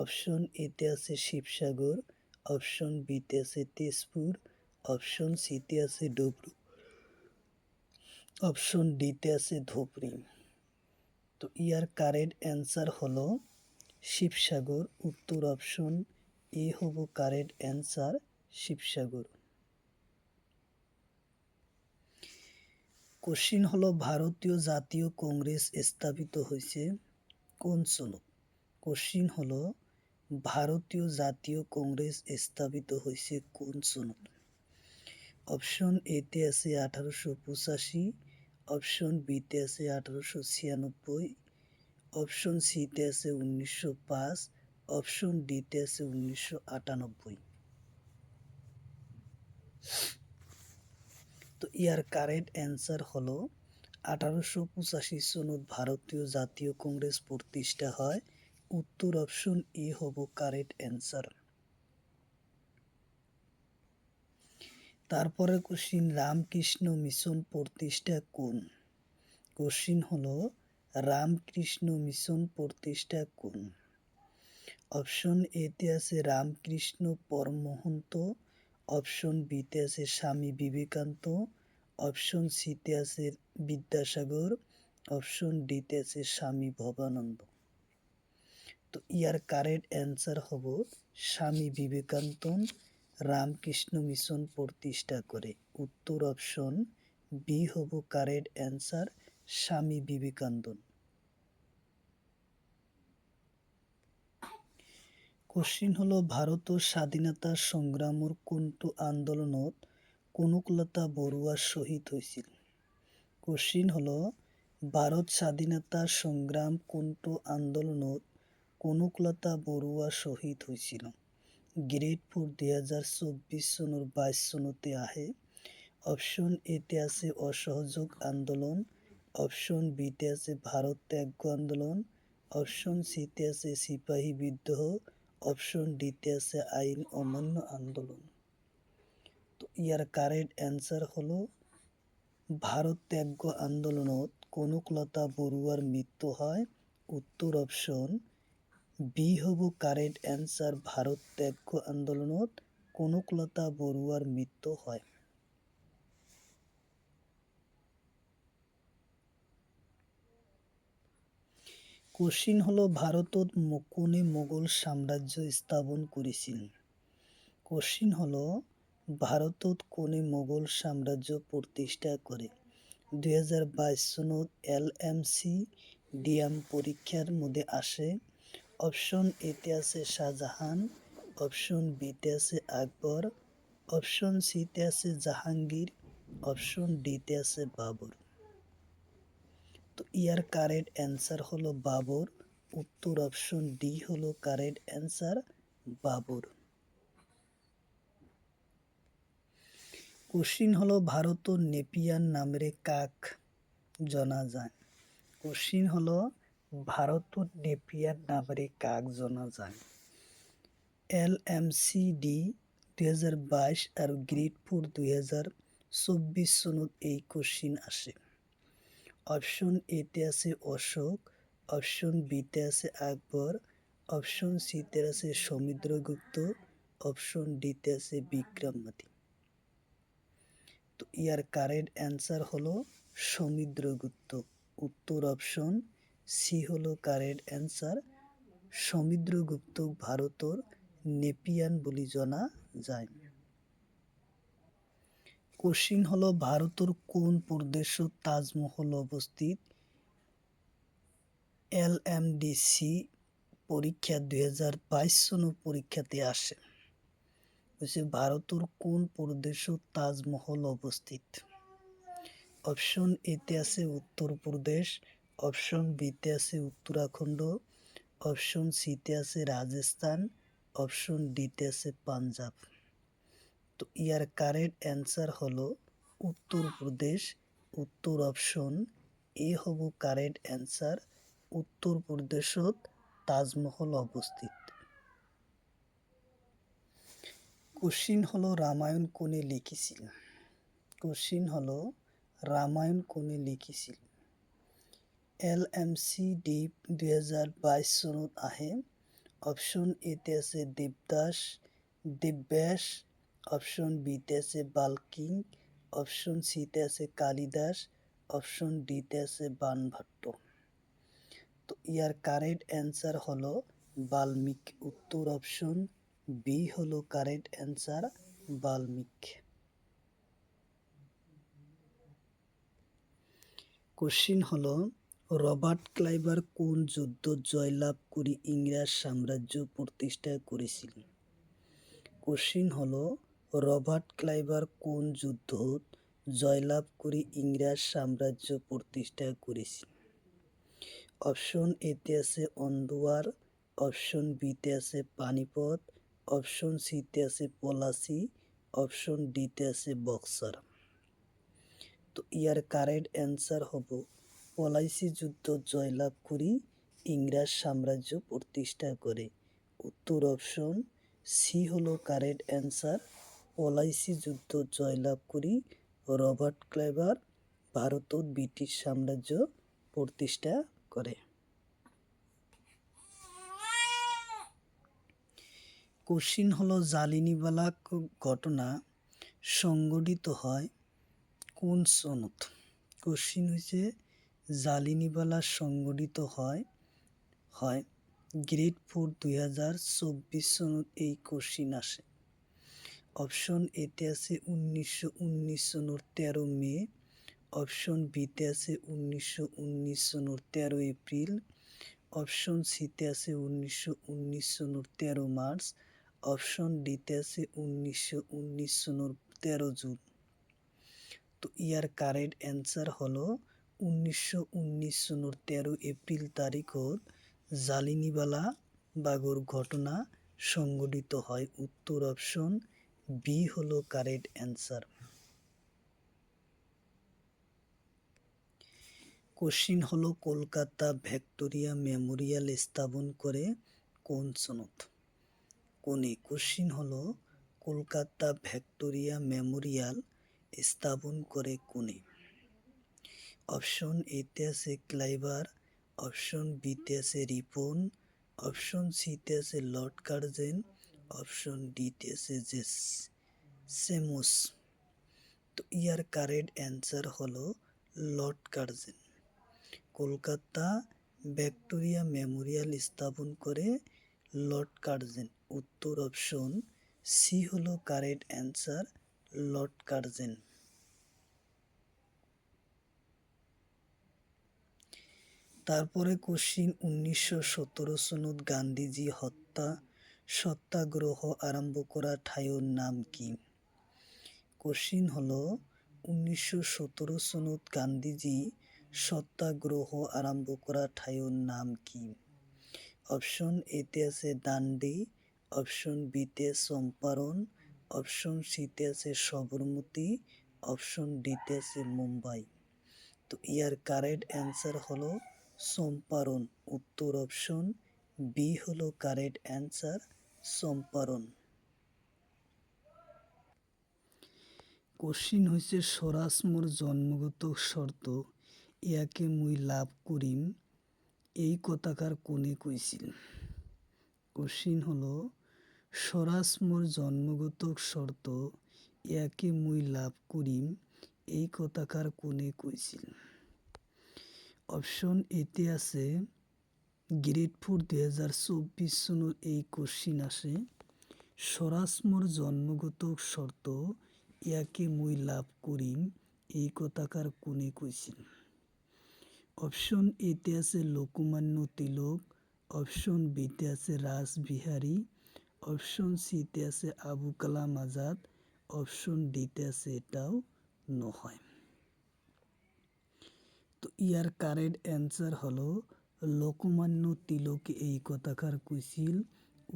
অপশন এতে আছে শিৱসাগৰ, অপশন বিতে আছে তেজপুৰ, অপশন সিতে আছে ডিব্ৰুগড়, অপশন ডিতে আছে ধুবুৰী। তো ইয়ার কারেক্ট অ্যান্সার হলো শিৱসাগৰ। উত্তর অপশন এ হব কারেক্ট অ্যান্সার, শিৱসাগৰ। কোশ্চিন হলো ভারতীয় জাতীয় কংগ্রেস স্থাপিত হয়েছে কোন সনত? কোশ্চিন হলো ভারতীয় জাতীয় কংগ্রেস স্থাপিত হয়েছে কোন সনত? অপশন এতে আছে 1885, অপশন বিতে আছে 1896, অপশন সিতে আছে 1905, অপশন ডিতে আছে 1998। তো ইয়ার কারেক্ট অ্যান্সার হলো 1885 সনত ভারতীয় জাতীয় কংগ্রেস প্রতিষ্ঠা হয়। উত্তর অপশন এ হব কারেক্ট অ্যান্সার। তারপরে কোশ্চিন রামকৃষ্ণ মিশন প্রতিষ্ঠা কোন? কোশ্চিন হলো রামকৃষ্ণ মিশন প্রতিষ্ঠা কোন? অপশন এতে আছে রামকৃষ্ণ পরমহন্ত, অপশন বিতে আছে স্বামী বিবেকানন্দ, অপশন সিতে আছে বিদ্যাসাগর, অপশন ডিতে আছে স্বামী ভবানন্দ। তো ইয়ার কারেক্ট অ্যান্সার হব স্বামী বিবেকানন্দ রামকৃষ্ণ মিশন প্রতিষ্ঠা করে। উত্তর অপশন বি হব correct answer, Swami Vivekananda. Question হলো ভারতৰ স্বাধীনতা সংগ্ৰামৰ কোনটো আন্দোলনত কনকলতা বৰুৱা শ্বহীদ হৈছিল? কোশ্চিন হলো ভারত স্বাধীনতা সংগ্রাম কোনটো আন্দোলনত কনকলতা বৰুৱা শ্বহীদ হৈছিল? গ্ৰেড 4 2024 চনৰ 22 চনতে আহে। অপশন এতে আছে অসহযোগ আন্দোলন, অপশন বিতে আছে ভারত ত্যাগ আন্দোলন, অপশন সিতে আছে সিপাহী বিদ্রোহ, অপশন ডিতে আছে আইন অমান্য আন্দোলন। তো ইয়ার কারেক্ট অ্যান্সার হলো ভারত ত্যাগ আন্দোলনত কনকলতা বৰুৱাৰ মৃত্যু হয়। উত্তর অপশন বি হব কারেক্ট অ্যান্সার, ভারত ত্যাগ আন্দোলনত কনকলতা বৰুৱাৰ মৃত্যু হয়। কোশ্চিন হলো ভারতত কোনে মোগল সাম্রাজ্য স্থাপন করেছিল? কোশ্চিন হলো ভারতত কোনে মোগল সাম্রাজ্য প্রতিষ্ঠা করে? 2022 চনত LMC ডিএম পরীক্ষার মধ্যে আসে। অপশন এতে আছে শাহজাহান, অপশন বিতে আছে আকবর, অপশন সিতে আছে জাহাঙ্গীর, অপশন ডিতে আছে বাবর। তো ইয়ার কারেক্ট অ্যান্সার হলো বাবর। উত্তর অপশন ডি হলো কারেক্ট অ্যান্সার, বাবর। কোশ্চিন হলো ভারতর নেপিয়ার নামেরে কাক জনা যায়? কোশ্চিন হলো ভারতর নেপিয়ার নামেরে কাক জনা যায়? LMCD 2022 আর গ্রেড 4 2024 চনত এই কোশ্চিন আসে। অপশন এতে আছে অশোক, অপশন বিতে আছে আকবর, অপশন সিতে আছে সমুদ্রগুপ্ত, অপশন ডিতে আছে বিক্রমাদিত্য। তো ইয়ার কারেক্ট অ্যান্সার হলো সমুদ্রগুপ্ত। উত্তর অপশন সি হলো কারেক্ট অ্যান্সার, সমুদ্রগুপ্ত ভারতর নেপিয়ান বলি জনা যায়। কোশ্চিন হলো ভারতর কোন প্রদেশত তাজমহল অবস্থিত? LMDC পরীক্ষা 2022 সনের পরীক্ষাতে আসে। ভারতর কোন প্রদেশত তাজমহল অবস্থিত? অপশন এতে আছে উত্তরপ্রদেশ, অপশন বিতে আছে উত্তরাখণ্ড, অপশন সিতে আছে রাজস্থান, অপশন ডিতে আছে পাঞ্জাব। তো ইয়ার কারেক্ট অ্যান্সার হলো উত্তরপ্রদেশ। উত্তর অপশন এ হব কারেক্ট অ্যান্সার, উত্তরপ্রদেশত তাজমহল অবস্থিত। কোশ্চিন হলো রামায়ণ কোনে লিখেছিল? কোশ্চিন হলো রামায়ণ কোনে লিখেছিল? LMCD 2022 চনত আহে। অপশন এতে আছে দেবদাস, দেবব্যাস, অপশন বিতে আছে বাল্মীকি, অপশন সিতে আছে কালিদাস, অপশন ডিতে আছে বাণভট্ট। তো ইয়ার কারেক্ট অ্যান্সার হলো বাল্মীকি। উত্তর অপশন বি হলো কারেক্ট অ্যান্সার, বাল্মীকি। কোশ্চিন হলো রবার্ট ক্লাইভার কোন যুদ্ধ জয়লাভ করে ইংরেজ সাম্রাজ্য প্রতিষ্ঠা করেছিলেন? কোশ্চিন হলো রবার্ট ক্লাইভার কোন যুদ্ধ জয়লাভ করে ইংরেজ সাম্রাজ্য প্রতিষ্ঠা করেছিলেন? অপশন এতে আছে অন্দোয়ার, অপশন বিতে আছে পানিপথ, অপশন সিতে আছে পলাশি, অপশন ডিতে আছে বক্সার। তো ইয়ার কারেক্ট অ্যান্সার হবো পলাশি যুদ্ধ জয়লাভ করি ইংরেজ সাম্রাজ্য প্রতিষ্ঠা করে। উত্তর অপশন সি হলো কারেক্ট অ্যান্সার। পলাশি যুদ্ধ জয়লাভ করি রবার্ট ক্লাইভার ভারতত ব্রিটিশ সাম্রাজ্য প্রতিষ্ঠা করে। কোশ্চিন হলো জালিয়ানওয়ালা ঘটনা সংঘটিত হয় কোন সনত? কোশ্চিন হয়েছে জালিয়ানওয়ালা সংঘটিত হয় গ্রেড 4 2024 সনত এই কোশ্চিন আসে। অপশন এতে আছে 1919 সনের 13 মে, অপশন বিতে আছে 1919 সনের 13 এপ্রিল, অপশন সিতে আছে 1919 সনের 13 মার্চ, অপশন ডিতে আছে 1919 সনের 13 জুন। তো ইয়ার কারেক্ট অ্যান্সার হলো 1919 সনের 13 এপ্রিল তারিখত জালিয়ানওয়ালা বাগর ঘটনা সংঘটিত হয়। উত্তর অপশন বি হলো কারেক্ট অ্যান্সার। কোশ্চিন হলো কলকাতা ভিক্টোরিয়া মেমোরিয়াল স্থাপন করে কোন সনত? কোনে? কোশ্চিন হলো কলকাতা ভিক্টোরিয়া মেমোরিয়াল স্থাপন করে কোনে? অপশন এতে আছে ক্লাইভার, অপশন বিতে আছে রিপন, অপশন সিতে আছে লর্ড কার্জন, অপশন ডিতে আছে সেমুস। তো ইয়ার কারেক্ট অ্যান্সার হলো Lord Curzon. Kolkata Victoria Memorial স্থাপন করে লর্ড কার্জন। উত্তর অপশন সি হলো কারেক্ট অ্যান্সার, লর্ড কার্জন। তারপরে কোশ্চিন 1917 সনত গান্ধীজি সত্যাগ্রহ আরম্ভ করা ঠাইয়ের নাম কি? কোশ্চিন হলো 1917 সনত গান্ধীজি সত্যাগ্রহ আরম্ভ করা ঠাইয়ের নাম কি? অপশন এতে আছে দান্ডি, অপশন বিতে চম্পারণ, অপশন সিতে আছে সবরমতী, অপশন ডিতে আছে মুম্বাই। তো ইয়ার কারেক্ট অ্যান্সার হলো চম্পারণ। উত্তর অপশন বি হলো কারেক্ট অ্যান্সার, চম্পারণ। কোশ্চিন হয়েছে স্বরাজ মোর জন্মগত শর্ত ইয়াকে মুই লাভ করিম এই কথাকার কোনে কইছিল? কোশ্চিন হলো স্বরাজ মোর জন্মগত শর্ত ইয়াকে মুই লাভ করিম এই কথাকার কোনে কইছিল? অপশন এতে আছে গ্রেড 4 2024 সনের এই কোশ্চিন আসে। স্বরাজ মোর জন্মগত শর্ত ইয়াকে মুই লাভ করিম এই কথাকার কোনে কইছিল? অপশন এতে আছে লোকমান্য তিলক, অপশন বিতে আছে রাসবিহারী, অপশন সিতে আছে আবু কালাম আজাদ, অপশন ডিতে আছে এটাও নহয়। তো ইয়ার কারেক্ট অ্যান্সার হলো লোকমান্য তিলক এই কথাকার কইছিল।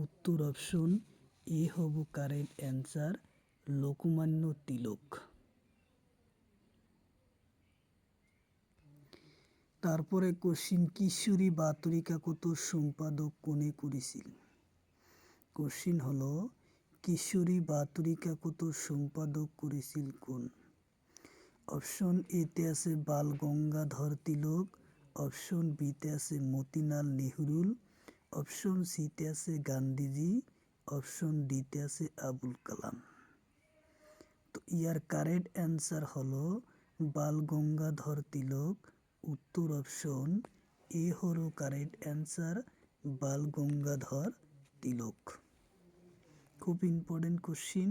উত্তর অপশন এ হবো কারেক্ট অ্যান্সার, লোকমান্য তিলক। তারপরে কোশ্চিন কিশোরী বাতরি কাকতর সম্পাদক কোনে করেছিল? কোশ্চিন হলো কিশোরী বাতরি কাকতর সম্পাদক করেছিল কোন? অপশন এতে আছে বাল গঙ্গাধর তিলক, অপশন বিতে আছে মতিলাল নেহরুল, অপশন সিতে আছে গান্ধীজি, অপশন ডিতে আছে আবুল কালাম। তো ইয়ার কারেক্ট অ্যান্সার হলো বাল গঙ্গাধর তিলক। উত্তর অপশন এ হলো কারেক্ট অ্যান্সার, বাল গঙ্গাধর তিলক। খুব ইম্পর্টেন্ট কোশ্চিন।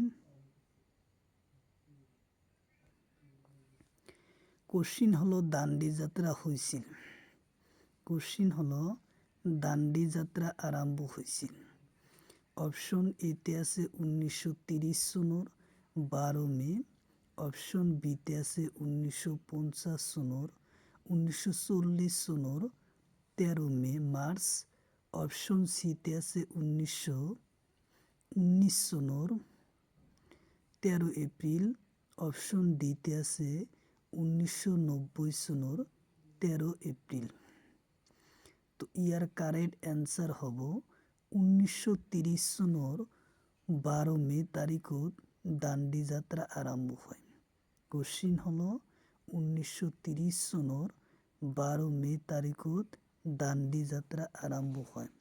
কোশ্চিন হলো দাণ্ডি যাত্রা হয়েছিল। কোশ্চিন হলো দাণ্ডি যাত্রা আরম্ভ হয়েছিল। অপশন এতে আছে 1930 সনের 12 মে, অপশন বিতে আছে 1950 সনের 1940 সনের 13 মে মার্চ, অপশন সিতে আছে 1919 সনের 13 এপ্রিল, অপশন ডিতে আছে 1990 সনের 13 এপ্রিল। তো ইয়ার কারেক্ট অ্যান্সার হব 1930 সনের 12 মে তারিখত দাণ্ডি যাত্রা আরম্ভ হয়। কোশ্চিন হলো 1930 সনের 12 মে তারিখত দাণ্ডি যাত্রা আরম্ভ হয়।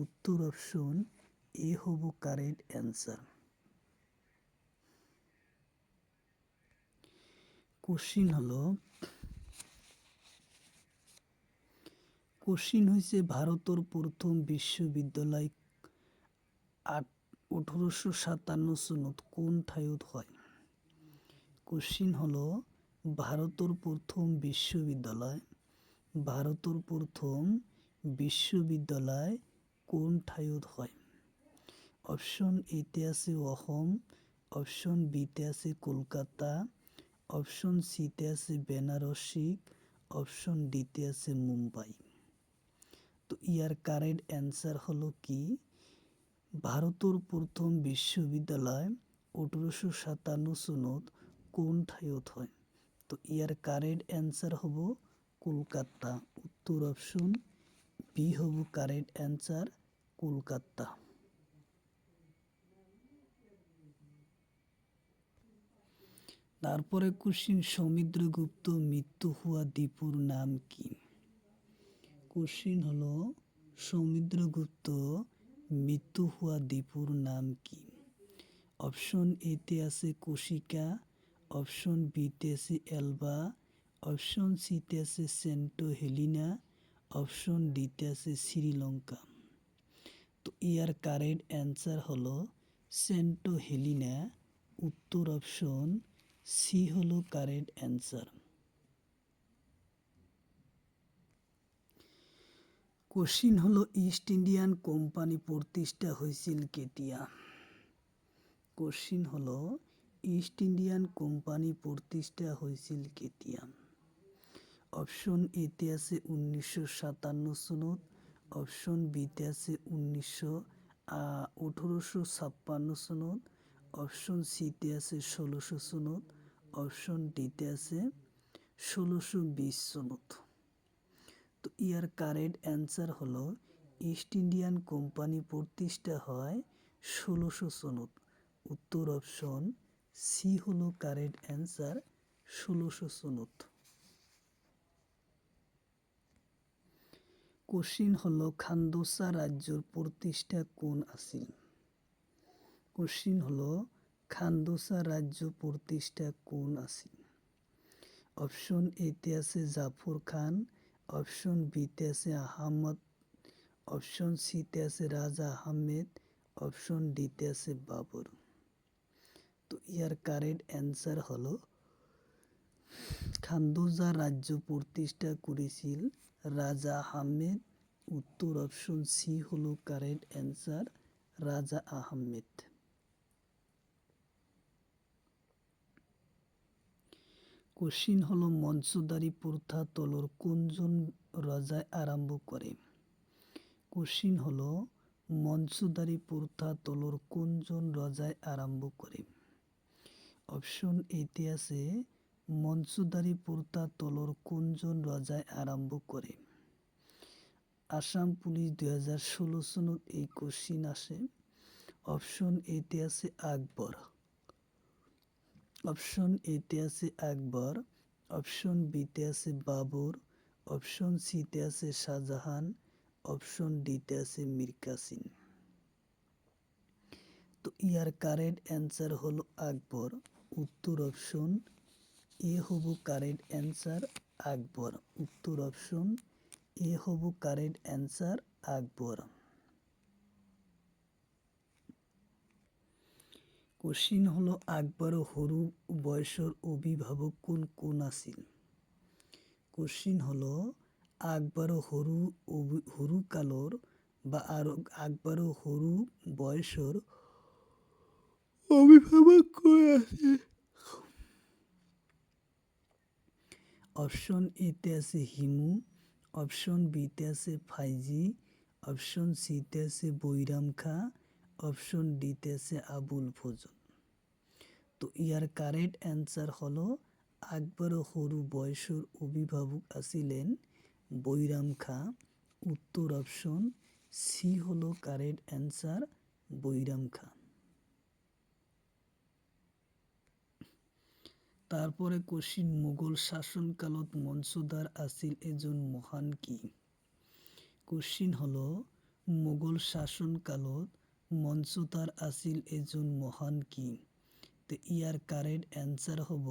উত্তর অপশন এ হব কারেক্ট অ্যান্সার। কোশ্চিন হয়েছে ভারতের প্রথম বিশ্ববিদ্যালয় 1857 সনত কোন ঠাইত হয়। কোশ্চিন হলো ভারতের প্রথম বিশ্ববিদ্যালয় কোন ঠাইত হয়। অপশন এতে আছে অসম, অপশন বিতে আছে কলকাতা, অপশন সিতে আছে বেনারসি, অপশন ডিতে আছে মুম্বাই। তো ইয়ার কারেক্ট অ্যান্সার হলো কি ভারতের প্রথম বিশ্ববিদ্যালয় 1857 সনত কোন ঠাইত হয়। তো ইয়ার কারেক্ট অ্যান্সার হব কলকাতা। উত্তর অপশন বি হব কারেক্ট অ্যান্সার, কলকাতা। তারপরে কোশ্চিন সমুদ্রগুপ্ত মৃত্যু হওয়া দ্বীপুর নাম কি। কোশ্চিন হলো সমুদ্রগুপ্ত মৃত্যু হওয়া দ্বীপুর নাম কি। অপশন এতে আছে কোশিকা, অপশন বিতে আছে এলবা, অপশন সিতে আছে সেন্ট হেলিনা, অপশন ডিতে আছে শ্রীলঙ্কা। তো ইয়ার কারেক্ট অ্যান্সার হলো সেন্ট হেলিনা। উত্তর অপশন সি হলো কারেক্ট অ্যান্সার। কোশ্চিন হলো ইস্ট ইন্ডিয়ান কোম্পানি প্রতিষ্ঠা হয়েছিল কেতিয়া। কোশ্চিন হলো ইস্ট ইন্ডিয়ান কোম্পানি প্রতিষ্ঠা হয়েছিল কেতিয়া। অপশন এতে আছে 1957 সনত, অপশন বিতে আছে 1856 সনত, অপশন সিতে আছে 1600 সনত, অপশন ডিতে আছে 1620 সনত। তো ইয়ার কারেক্ট অ্যান্সার হলো ইস্ট ইন্ডিয়ান কোম্পানি প্রতিষ্ঠা হয় 1600 সনত। উত্তর অপশন সি হলো কারেক্ট অ্যান্সার, 1600 সনত। কোশ্চিন হলো খান্দোসা রাজ্যর প্রতিষ্ঠা কোন আছিল। কোশ্চিন হলো খান্দোসা রাজ্য প্রতিষ্ঠা কোন আছিল। অপশন এতে আছে জাফর খান, অপশন বিতে আছে আহমদ, অপশন সিতে আছে রাজা আহমেদ, অপশন ডিতে আছে বাবর। তো ইয়ার কারেক্ট অ্যান্সার হলো খান্দোজা রাজ্য প্রতিষ্ঠা করেছিল রাজা আহমেদ। উত্তর অপশন সি হলো কারেক্ট অ্যান্সার, রাজা আহমেদ। কোশ্চিন হলো মঞ্চদারি প্রথা তলর কোনজন রাজায় আরম্ভ করে। কোশ্চিন হলো মঞ্চদারি প্রথা তলর কোনজন রাজায় আরম্ভ করে। অপশন এতে আছে মঞ্চদারি প্রথা তলর কোনজন রাজায় আরম্ভ করে। আসাম পুলিশ 2016 সনত এই কোশ্চিন আসে। অপশন এতে আছে আকবর, অপশন এতে আছে আকবর, অপশন বিতে আছে বাবর, অপশন সিতে আছে শাহজাহান, অপশন ডিতে আছে মীর কাসিম। তো ইয়ার কারেক্ট অ্যান্সার হলো আকবর। উত্তর অপশন এ হব কারেক্ট অ্যান্সার, আকবর। উত্তর অপশন এ হব কারেক্ট অ্যান্সার, আকবর। কোশ্চিন হলো আকবর ও হরু বয়সর অভিভাবক কোন কোন আছিল। কোশ্চিন হলো আকবর হরু কালোর বা আর আকবর হরু বয়সর অভিভাবক কই আছে? অপশন এতে আছে হিমু, অপশন বিতে আছে ফাইজি, অপশন সিতে আছে বৈরাম খা, অপশন ডিতে আছে আবুল ফজল। তো ইয়ার কারেক্ট অ্যান্সার হলো আকবর হরু বয়সর অভিভাবক আছিলেন বৈরাম খা। উত্তর অপশন সি হলো কারেক্ট অ্যান্সার, বৈরাম খা। তারপরে কোশ্চিন মোগল শাসনকালত মনসুদার আসিল এজন মহান কি? কোশ্চিন হলো মোগল শাসনকালত মনসুদার আসিল এজন মহান কি? তো ইয়ার কারেক্ট অ্যান্সার হব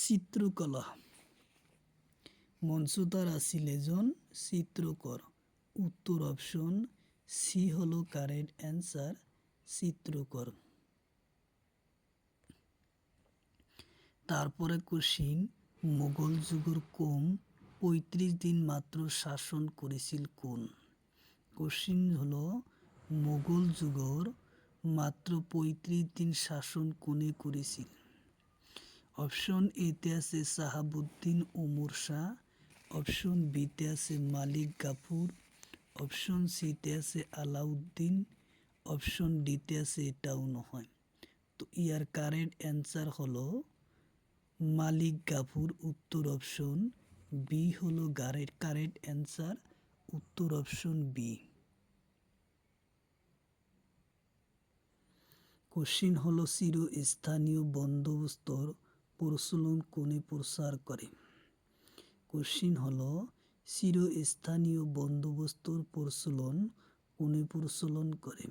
চিত্রকলা। মনসুদার আসিল এজন চিত্রকর। উত্তর অপশন সি হলো কারেক্ট অ্যান্সার, চিত্রকর। তারপরে কোশ্চিন মোগল যুগের কম ৩৫ দিন মাত্র শাসন করেছিল কোন? কোশ্চিন হলো মোগল যুগের মাত্র ৩৫ দিন শাসন কোনে করেছিল? অপশন এতে আছে শাহাবুদ্দিন ওমর শাহ, অপশন বিতে আছে মালিক গাফুর, অপশন সিতে আছে আলাউদ্দিন, অপশন ডিতে আছে এটাও নয়। তো ইয়ার কারেক্ট অ্যান্সার হলো মালিক গাফুর। উত্তর অপশন বি হলো কারেক্ট অ্যান্সার, উত্তর অপশন বি। কোশ্চিন হলো চিরস্থানীয় বন্দোবস্তর প্রচলন কোনে প্রসার করে? কোশ্চিন হলো চিরস্থানীয় বন্দোবস্তর প্রচলন কোনে প্রচলন করে?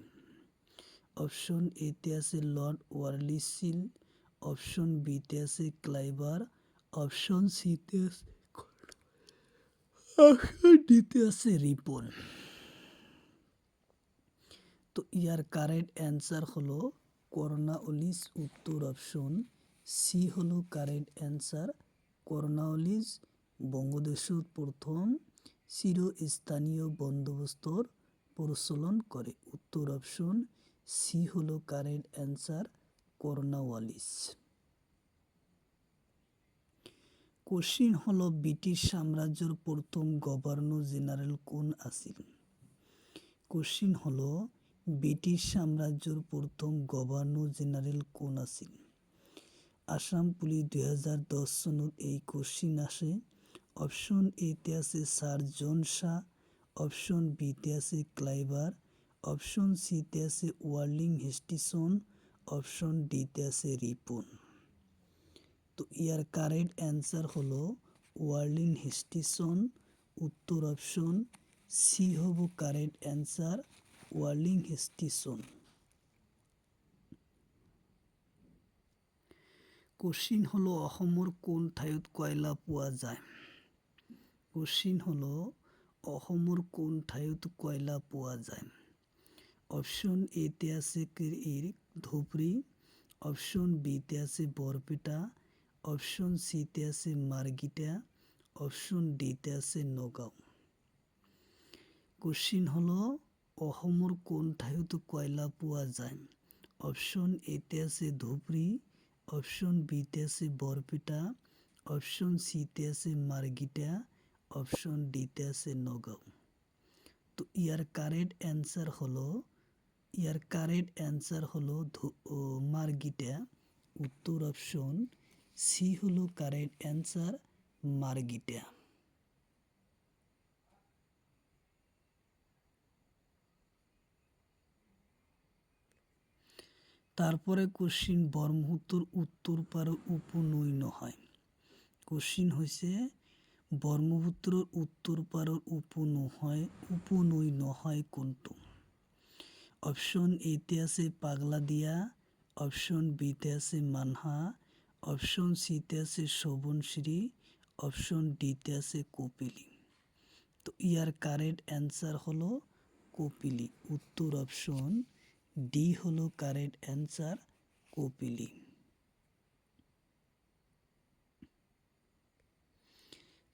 অপশন এতে আছে লর্ড ওয়ারলিসিল, অপশন বিতে আছে ক্লাইবার, অপশন সিতে আছে, অপশন ডিতে আছে রিপন। তো ইয়ার কারেক্ট অ্যান্সার হলো কর্নাওয়ালিস। উত্তর অপশন সি হলো কারেক্ট অ্যান্সার, কর্নাওয়ালিস বঙ্গদেশের প্রথম চিরস্থানীয় বন্দোবস্তর প্রচলন করে। উত্তর অপশন সি হলো কারেক্ট অ্যান্সার, কর্নাওয়ালিস। কোশ্চিন হলো ব্রিটিশ সাম্রাজ্যের প্রথম গভর্নর জেনারেল কোন আছিল? কোশ্চিন হলো ব্রিটিশ সাম্রাজ্যের প্রথম গভর্নর জেনারেল কোন আছিল? আসাম পুলিশ 2010 সনত এই কোশ্চিন আসে। অপশন এতে আছে স্যার জন শাহ, অপশন বিতে আছে ক্লাইবার, অপশন সিতে আছে ওয়ার্লিং হেস্টিসন, অপশন ডিতে আছে রিপন। তো ইয়ার কারেক্ট অ্যান্সার হলো ওয়ার্লিং হেস্টিসন। উত্তর অপশন সি হব কারেক্ট অ্যান্সার, ওয়ার্লিং হেস্টিসন। কোশ্চিন হলো অসমৰ কোন ঠাইত কয়লা পোৱা যায়? কোশ্চিন হলো অসমৰ কোন ঠাইত কয়লা পোৱা যায়? অপশন এতে আছে ধুবড়ী, অপশন বিতে আছে বৰপেটা, অপশন সিতে আছে মার্গিটা, অপশন ডিতে আছে নগাঁও। কোশ্চিন হলো অসমৰ কোন ঠাইত কয়লা পোৱা যায়? অপশন এতে আছে ধুবড়ী, অপশন বিতে আছে বৰপেটা, অপশন সিতে আছে মার্গিটা, অপশন ডিতে আছে নগাঁও। তো ইয়ার কারেক্ট অ্যান্সার হলো মার্গিটা। উত্তর অপশন সি হলো কারেক্ট অ্যান্সার, মার্গিটা। তারপরে কোশ্চিন ব্রহ্মপুত্র উত্তর পারের উপনৈন হয়। কোশ্চিন হয়েছে ব্রহ্মপুত্র উত্তর পারের উপনৈন হয় কোনটো? অপশন এতে আছে পাগলাদিয়া, অপশন বিতে আছে মানহা, অপশন সিতে আছে শোভনশ্রী, অপশন ডিতে আছে কপিলী। তো ইয়ার কারেক্ট অ্যান্সার হলো কপিলী। উত্তর অপশন ডি হলো কারেক্ট অ্যান্সার, কপিলী।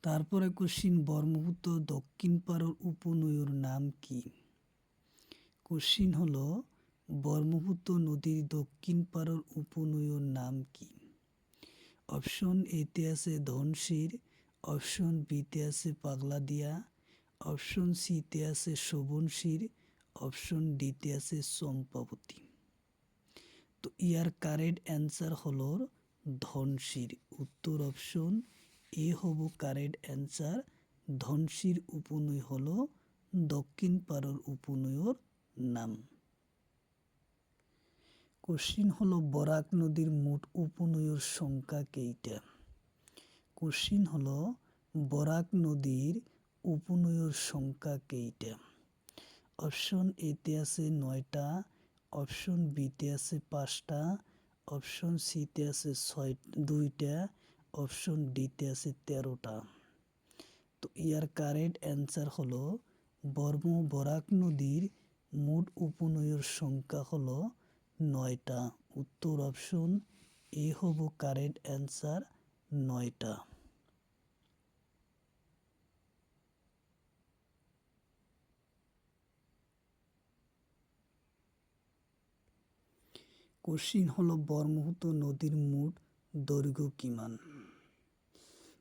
তারপরে কোশ্চিন, ব্রহ্মপুত্র দক্ষিণ পাড়ের উপনদীর নাম কি? কোশ্চিন হলো ব্রহ্মপুত্র নদীর দক্ষিণ পাড়ের উপনদীর নাম কি? অপশন এতে আছে ধনশির, অপশন বিতে আছে পাগলাদিয়া, অপশন সিতে আছে শোভনশির, অপশন ডিতে আছে চম্পাবতী। তো ইয়ার কারেক্ট অ্যান্সার হলো ধনশির। উত্তর অপশন এ হব কারেক্ট অ্যান্সার। ধনশির উপনদী হলো দক্ষিণ পাড়ের উপনদীর নাম। কোশ্চিন হলো বরাক নদীর মোট উপনদীর সংখ্যা কেইটা? কোশ্চিন হলো বরাক নদীর উপনদীর সংখ্যা কেইটা? অপশন এতে আছে 9টা, অপশন বিতে আছে 5টা, অপশন সিতে আছে 2টা, অপশন ডিতে আছে 13টা। তো ইয়ার কারেক্ট অ্যান্সার হলো বরাক নদীর মোট উপনদীর সংখ্যা হলো 9টা। উত্তর অপশন এ হব কারেক্ট অ্যান্সার, 9টা। কোশ্চিন হলো ব্রহ্মপুত্র নদীর মোট দৈর্ঘ্য কিমান?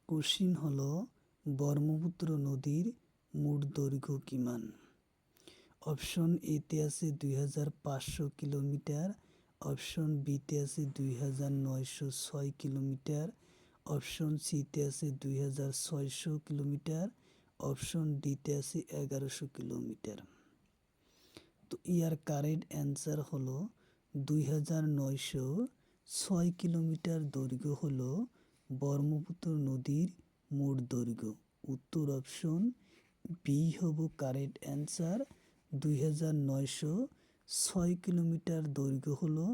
কোশ্চিন হলো ব্রহ্মপুত্র নদীর মোট দৈর্ঘ্য কিমান? অপশন এতে আছে 2500 কিলোমিটার, অপশন বিতে আছে 2906 কিলোমিটার, অপশন সিতে আছে 2600 কিলোমিটার, অপশন ডিতে আছে 1100 কিলোমিটার। তো ইয়ার কারেক্ট অ্যান্সার হলো 2906 কিলোমিটার দৈর্ঘ্য হলো ব্রহ্মপুত্র নদীর মোট দৈর্ঘ্য। উত্তর অপশন বি হব কারেক্ট অ্যান্সার। 2906 কিলোমিটার দৈর্ঘ্য হলো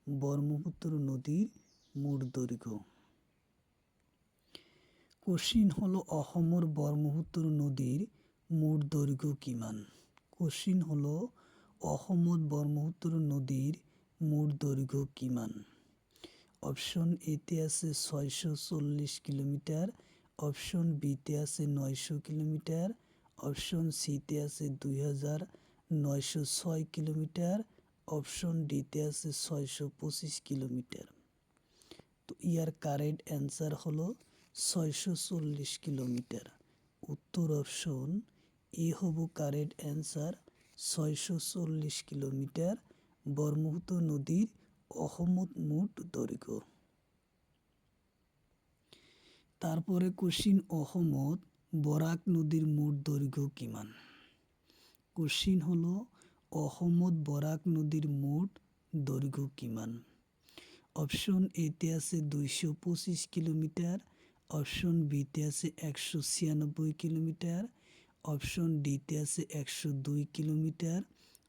ব্রহ্মপুত্র নদীর মোট দৈর্ঘ্য। কোশ্চিন হলো অসমৰ ব্রহ্মপুত্র নদীর মোট দৈর্ঘ্য কিমান? কোশ্চিন হলো অসমত ব্রহ্মপুত্র নদীর মোট দৈর্ঘ্য কিমান? অপশন এতে আছে 640 কিলোমিটার, অপশন বিতে আছে 900 কিলোমিটার, অপশন সিতে আছে 2906 কিলোমিটার, অপশন ডিতে আছে 625 কিলোমিটার। তো ইয়ার কারেক্ট অ্যান্সার হলো 640 কিলোমিটার। উত্তর অপশন এ হব কারেক্ট অ্যান্সার, 640 কিলোমিটার ব্রহ্মপুত্র নদীর অসমত মোট দৈর্ঘ্য। তারপরে কোশ্চিন, অসমত বরাক নদীর মোট দৈর্ঘ্য কিমান? কোশ্চিন হলো অসমত বরাক নদীর মোট দৈর্ঘ্য কিমান? অপশন এতে আছে 225 কিলোমিটার, অপশন বিতে আছে 196 কিলোমিটার, অপশন ডিতে আছে 102 কিলোমিটার,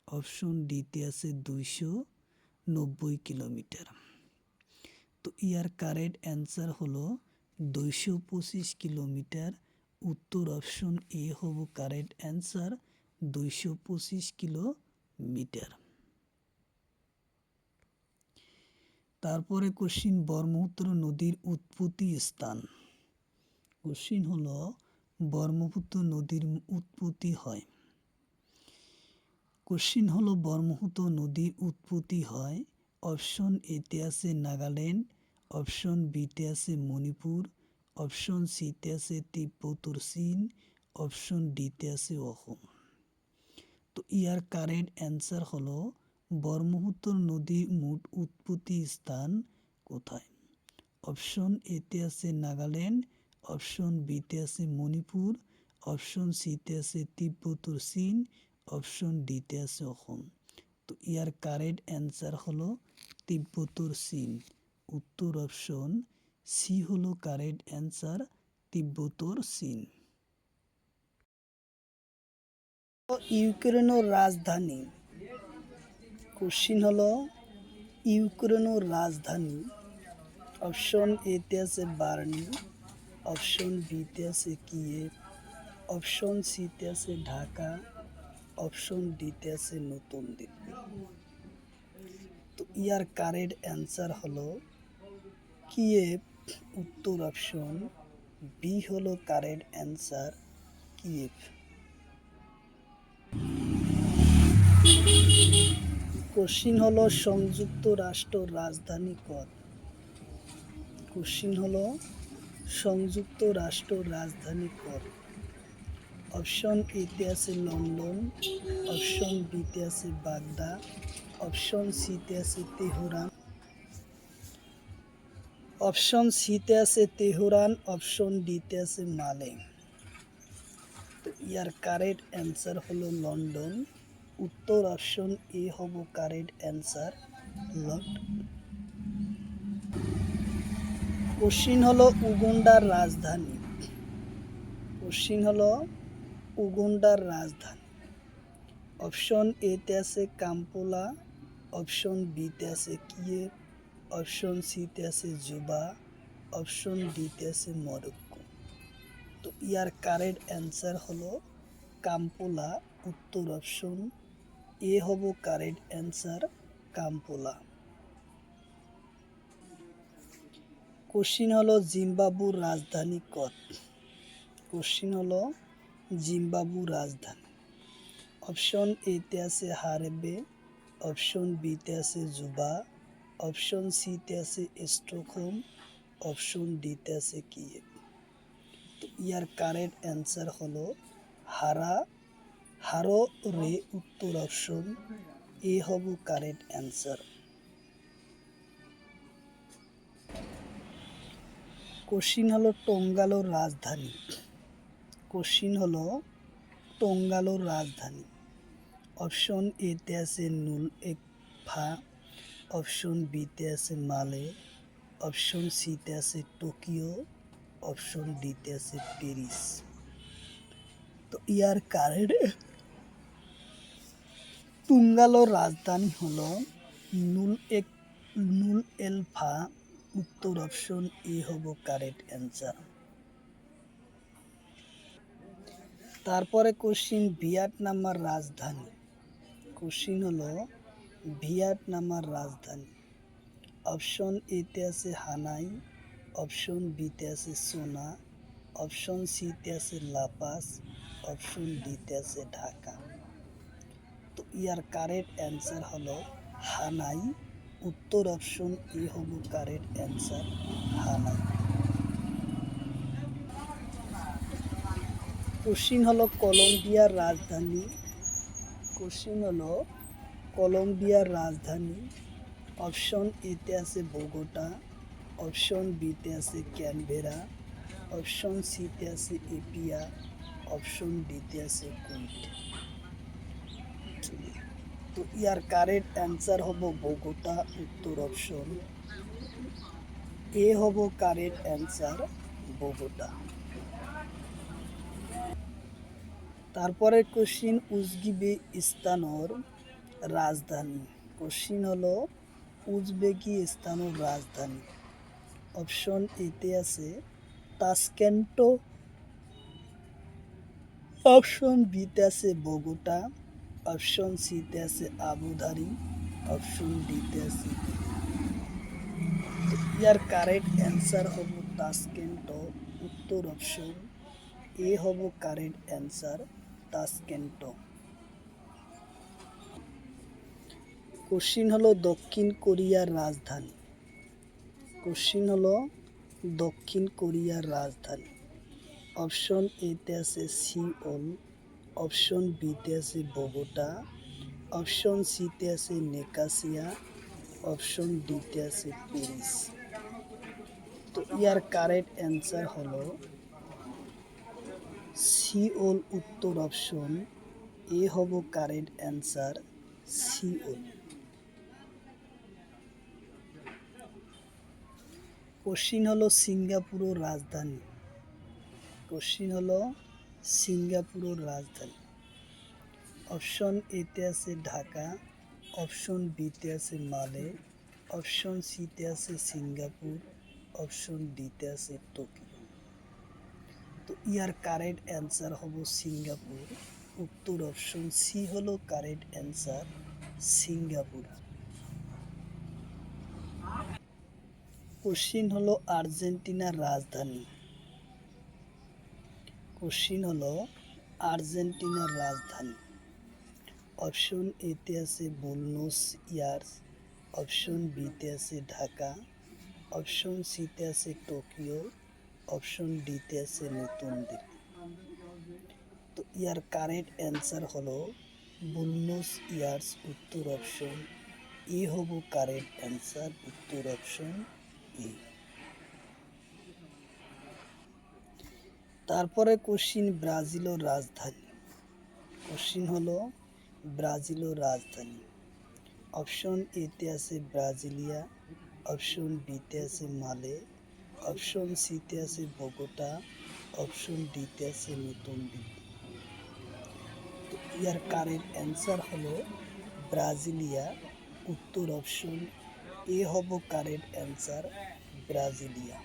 অপশন ডিতে আছে 290 কিলোমিটার। তো ইয়ার কারেক্ট অ্যান্সার হলো 225 কিলোমিটার। উত্তর অপশন এ হব কারেক্ট অ্যান্সার, 225 কিলোমিটার। তারপরে কোশ্চিন, ব্রহ্মপুত্র নদীর উৎপত্তি স্থান। কোশ্চিন হলো ব্রহ্মপুত্র নদীর উৎপত্তি হয়। কোশ্চিন হলো ব্রহ্মপুত্র নদীর উৎপত্তি হয়। অপশন এতে আছে নাগাল্যান্ড, অপশন বিতে আছে মণিপুর, অপশন সিতে আছে তিব্বতর চীন, অপশন ডিতে আছে অসম। তো ইয়ার কারেক্ট অ্যান্সার হলো ব্রহ্মপুত্র নদীর মোট উৎপত্তি স্থান কোথায়? অপশন এতে আছে নাগাল্যান্ড, অপশন বিতে আছে মণিপুর, অপশন সিতে আছে তিব্বতর চীন, অপশন ডিতে আছে অসম। তো ইয়ার কারেক্ট অ্যান্সার হলো তিব্বতর চীন। উত্তর অপশন সি হলো কারেক্ট অ্যান্সার, তিব্বতর চীন। ইউক্রেনের রাজধানী। কোশ্চিন হলো ইউক্রেনের রাজধানী। অপশন এতে আছে বার্নি, অপশন বিতে আছে কিয়েভ, অপশন সিতে আছে ঢাকা, অপশন ডিতে আছে নতুন দিল্লি। তো ইয়ার কারেক্ট অ্যান্সার হলো কিয়েভ। উত্তর অপশন বি হলো কারেক্ট অ্যান্সার কিয়েভ। কোশ্চিন হলো সংযুক্ত রাষ্ট্র রাজধানী কত। কোশ্চিন হলো সংযুক্ত রাষ্ট্র রাজধানী কত। অপশন এতে আছে লন্ডন, অপশন বিতে আছে বাগদা, অপশন সিতে আছে তেহরান, অপশন সিতে আছে তেহরান, অপশন ডিতে আছে মালে। তো ইয়ার কারেক্ট অ্যান্সার হলো লন্ডন। উত্তর অপশন এ হব কারেক্ট অ্যান্সার লন্ডন। কোশ্চিন হলো উগান্ডার রাজধানী। কোশ্চিন হলো উগান্ডার রাজধানী। অপশন এতে আছে কাম্পালা, অপশন বিতে আছে কিয়েভ, অপশন সিতে আছে জুবা, অপশন ডিতে আছে মরক্কো। তো ইয়ার কারেক্ট অ্যান্সার হলো কাম্পালা। উত্তর অপশন এ হব কারেক্ট অ্যান্সার কাম্পালা। কোশ্চিন হলো জিম্বাবুর রাজধানী কত। কোশ্চিন হলো জিম্বাবুর রাজধানী। অপশন এতে আছে হারেবে, অপশন বিতে আছে জুবা, অপশন সিতে আছে স্টকহোম, অপশন ডিতে আছে কিয়েভ। তো ইয়ার কারেক্ট অ্যান্সার হলো হারোরে। উত্তর অপশন এ হব কারেক্ট অ্যান্সার। কোশ্চিন হলো টঙ্গালোর রাজধানী। কোশ্চিন হলো টঙ্গালোর রাজধানী। অপশন এতে আছে নুল একফা, অপশন বিতে আছে মালে, অপশন সিতে আছে টোকিও, অপশন ডিতে আছে প্যারিস। তো ইয়ার কারেক্ট টঙ্গালোর রাজধানী হলো নুল এলফা। উত্তর অপশন এ হব কারেক্ট অ্যান্সার। তারপরে কোশ্চিন ভিয়েতনামের রাজধানী। কোশ্চিন হলো ভিয়েতনামের রাজধানী। অপশন এতে আছে হানাই, অপশন বিতে আছে সোনা, অপশন সিতে আছে লাপাস, অপশন ডিতে আছে ঢাকা। তো ইয়ার কারেক্ট অ্যান্সার হলো হানাই। উত্তর অপশন এ হব কারেক্ট অ্যান্সার হানাই। কোশ্চিন হলো কলম্বিয়ার রাজধানী। কোশ্চিন হলো কলম্বিয়ার রাজধানী। অপশন এতে আছে বোগোটা, অপশন বিতে আছে ক্যানবেরা, অপশন সিতে আছে এপিয়া, অপশন ডিতে আছে কুইট। তো ইয়ার কারেক্ট অ্যান্সার হব বোগোটা। উত্তর অপশন এ হব কারেক্ট অ্যান্সার বোগোটা। তারপরে কোশ্চিন উজবেকিস্তানের রাজধানী। কোশ্চিন হলো উজবেকিস্তানের রাজধানী। অপশন এতে আছে তাসকেন্ট, অপশন বিতে আছে বোগোটা, অপশন সিতে আছে আবুধাবি, অপশন ডিতে আছে। ইয়ার কারেক্ট অ্যান্সার হব তাসকেন্ট। উত্তর অপশন এ হব কারেক্ট অ্যান্সার তাসকেন্ট। কোশ্চিন হলো দক্ষিণ কোরিয়ার রাজধানী। কোশ্চিন হলো দক্ষিণ কোরিয়ার রাজধানী। অপশন এতে আছে সিওল, অপশন বিতে আছে বোগোটা, অপশন সিতে আছে নেকাসিয়া, অপশন ডিতে আছে প্যারিস। তো ইয়ার কারেক্ট অ্যান্সার হলো সিওল। উত্তর অপশন এ হব কারেক্ট অ্যান্সার সিওল। কোশ্চিন হলো সিঙ্গাপুরের রাজধানী। কোশ্চিন হলো সিঙ্গাপুরের রাজধানী। অপশন এতে আছে ঢাকা, অপশন বিতে আছে মালে, অপশন সিতে আছে সিঙ্গাপুর, অপশন ডিতে আছে টোকিও। তো ইয়ার কারেক্ট অ্যান্সার হব সিঙ্গাপুর। উত্তর অপশন সি হলো কারেক্ট অ্যান্সার সিঙ্গাপুর। কোশ্চিন হলো আর্জেন্টিনার রাজধানী। কোশ্চিন হলো আর্জেন্টিনার রাজধানী। অপশন এতে আছে বুলনোস ইয়ার্স, অপশন বিতে আছে ঢাকা, অপশন সিতে আছে টোকিও, অপশন ডিতে আছে নতুন দিল্লি। তো ইয়ার কারেক্ট অ্যান্সার হলো বুলনোস ইয়ার্স, উত্তর অপশন এ হব কারেক্ট অ্যান্সার, উত্তর অপশন এ। তারপরে কোশ্চিন ব্রাজিলের রাজধানী। কোশ্চিন হলো ব্রাজিলের রাজধানী। অপশন এতে আছে ব্রাজিলিয়া, অপশন বিতে আছে মালে, অপশন সিতে আছে বগোটা, অপশন ডিতে আছে নতুন দিল্লি। তো ইয়ার কারেক্ট অ্যান্সার হলো ব্রাজিলিয়া, উত্তর অপশন এ হব কারেক্ট অ্যান্সার, ব্রাজিলিয়া।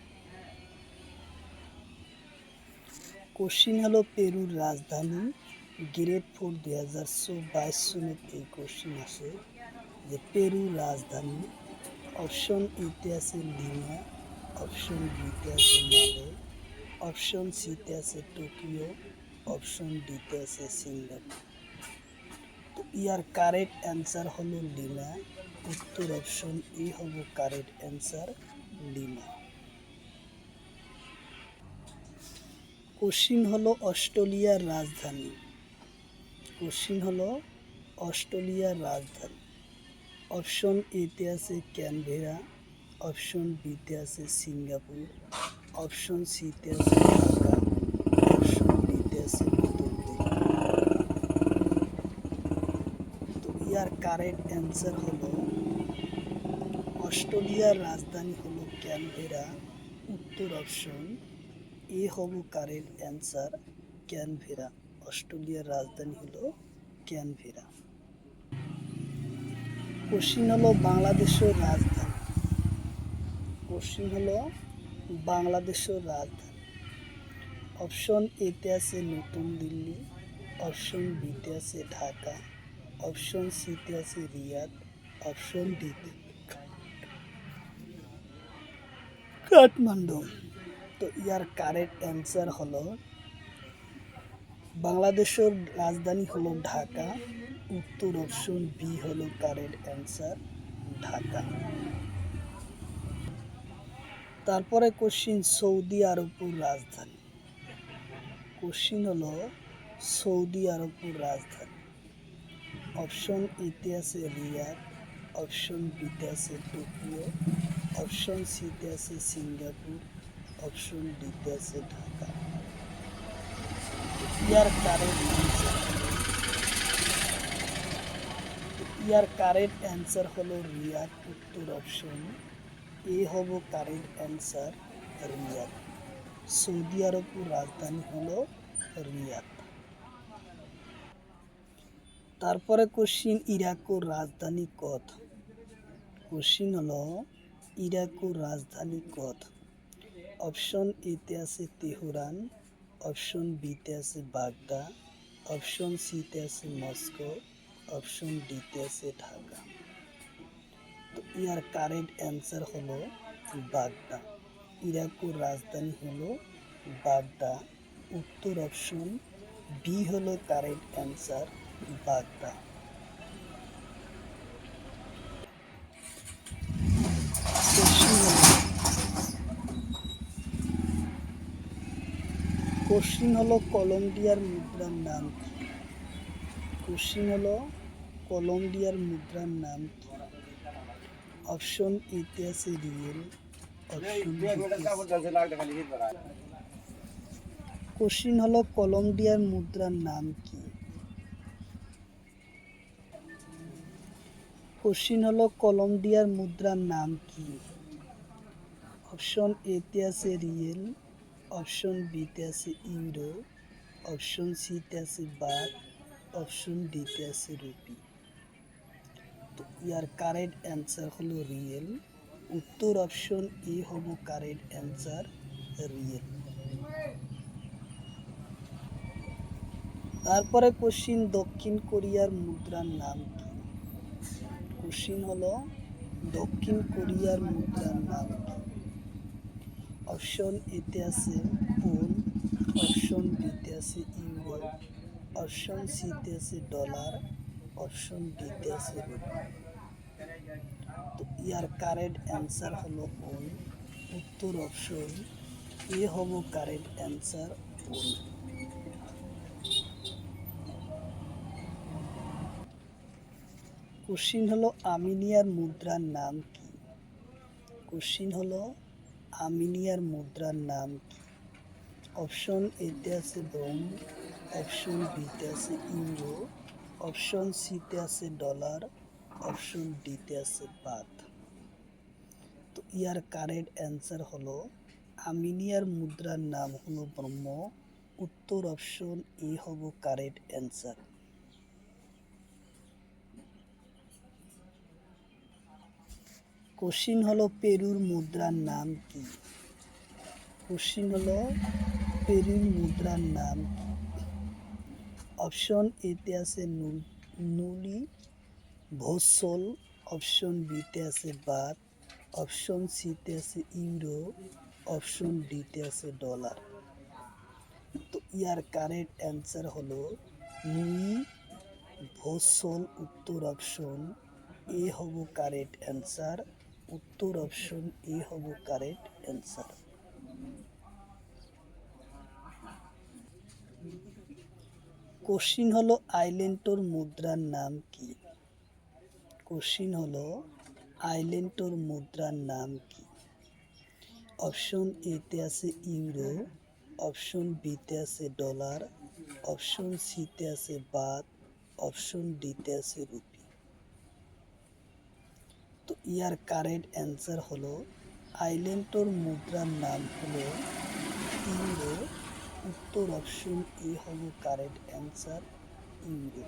কোশ্চিন হলো পেরুর রাজধানী। গ্রেড 4 2022 সনত এই কোশ্চিন আসে যে পেরুর রাজধানী। অপশন এতে আছে লিমা, অপশন বিতে আছে মালে, অপশন সিতে আছে টোকিও, অপশন ডিতে আছে সিঙ্গাপুর। তো ইয়ার কারেক্ট অ্যান্সার হলো লিমা, উত্তর অপশন এ হব কারেক্ট অ্যান্সার, লিমা। কোশ্চিন হলো অস্ট্রেলিয়ার রাজধানী। কোশ্চিন হলো অস্ট্রেলিয়ার রাজধানী। অপশন এতে আছে ক্যানবেরা, অপশন বিতে আছে সিঙ্গাপুর, অপশন সিতে আছে ঢাকা, অপশন ডিতে আছে নতুন দিল্লি। তো ইয়ার কারেক্ট অ্যান্সার হলো অস্ট্রেলিয়ার রাজধানী হলো ক্যানবেরা, উত্তর অপশন এ হব কারেক্ট অ্যান্সার, ক্যানবেরা। অস্ট্রেলিয়ার রাজধানী হলো ক্যানবেরা। কোশ্চিন হলো বাংলাদেশের রাজধানী। কোশ্চিন হলো বাংলাদেশের রাজধানী। অপশন এতে আছে নতুন দিল্লি, অপশন বিতে আছে ঢাকা, অপশন সিতে আছে রিয়াদ, অপশন ডিতে কাঠমান্ডু। তো ইয়ার কারেক্ট অ্যান্সার হলো বাংলাদেশের রাজধানী হলো ঢাকা, উত্তর অপশন বি হলো কারেক্ট অ্যান্সার, ঢাকা। তারপরে কোশ্চিন সৌদি আরবের রাজধানী। কোশ্চিন হলো সৌদি আরবের রাজধানী। অপশন এতে আছে রিয়াদ, অপশন বিতে আছে টোকিও, অপশন সিতে আছে সিঙ্গাপুর, অপশন ডিতে আছে ঢাকা। ইয়ার কারেক্ট অ্যান্সার হলো রিয়াদ, উত্তর অপশন এ হব কারেক্ট অ্যান্সার, রিয়াদ। সৌদি আরবের রাজধানী হলো রিয়াদ। তারপরে কোশ্চিন ইরাকের রাজধানী কত। কোশ্চিন হলো ইরাকের রাজধানী কত। অপশন এতে আছে তেহরান, অপশন বিতে আছে বাগদা, অপশন সিতে আছে মস্কো, অপশন ডিতে আছে ঢাকা। তো ইয়ার কারেক্ট অ্যান্সার হলো বাগদা। ইরাকের রাজধানী হলো বাগদা, উত্তর অপশন বি হলো কারেক্ট অ্যান্সার, বাগদা। কোশ্চিন হলো কলম্বিয়ার মুদ্রার নাম কি। কোশ্চিন হলো কলম্বিয়ার মুদ্রার নাম কি। অপশন এতে আছে রিয়েল, কোশ্চিন হলো কলম্বিয়ার মুদ্রার নাম কি। কোশ্চিন হলো কলম্বিয়ার মুদ্রার নাম কি। অপশন এতে আছে রিয়েল, অপশন বিতে আছে ইউরো, অপশন সিতে আছে বাট, অপশন ডিতে আছে রুপি। তো ইয়ার কারেক্ট অ্যান্সার হলো রিয়েল, উত্তর অপশন এ হব কারেক্ট অ্যান্সার, রিয়েল। তারপরে কোশ্চিন দক্ষিণ কোরিয়ার মুদ্রার নাম কি। কোশ্চিন হলো দক্ষিণ কোরিয়ার মুদ্রার নাম কি। অপশন এতে আছে পোন, অপশন অপশন বিতে আছে ইউরো, অপশন সিতে আছে ডলার, অপশন ডিতে আছে রুপি। তো ইয়ার কারেক্ট অ্যান্সার হলো কোন? উত্তর অপশন এ হব কারেক্ট অ্যান্সার কোন। কোশ্চিন হলো আর্মেনিয়ার মুদ্রার নাম কি? কোশ্চিন হলো আর্মেনিয়ার মুদ্রার নাম কি? অপশন এতে আছে ব্রোঞ্জ, অপশন বিতে আছে ইউরো, অপশন সিতে আছে ডলার, অপশন ডিতে আছে বাত। তো ইয়ার কারেক্ট অ্যান্সার হলো আর্মেনিয়ার মুদ্রার নাম হলো ব্রহ্ম। উত্তর অপশন এ হব কারেক্ট অ্যান্সার। কোশ্চিন হলো পেরুর মুদ্রার নাম কি? কোশ্চিন হলো পেরুর মুদ্রার নাম কি? অপশন এতে আছে নুলি ভোসল, অপশন বিতে আছে বাত, অপশন সিতে আছে ইউরো, অপশন ডিতে আছে ডলার। তো ইয়ার কারেক্ট অ্যান্সার হলো নুই ভোসল। উত্তর অপশন এ হব কারেক্ট অ্যান্সার। উত্তর অপশন এ হব কারেক্ট অ্যান্সার। কোশ্চিন হলো আইল্যান্ডটোর মুদ্রার নাম কি? কোশ্চিন হলো আইল্যান্ডটোর মুদ্রার নাম কি? অপশন এতে আছে ইউরো, অপশন বিতে আছে ডলার, অপশন সিতে আছে বাত, অপশন ডিতে আছে রুপি। তো ইয়ার কারেক্ট অ্যান্সার হলো আইল্যান্ডটোর মুদ্রার নাম হলো ইউরো। উত্তর অপশন এ হব কারেক্ট অ্যান্সার, ইউরো।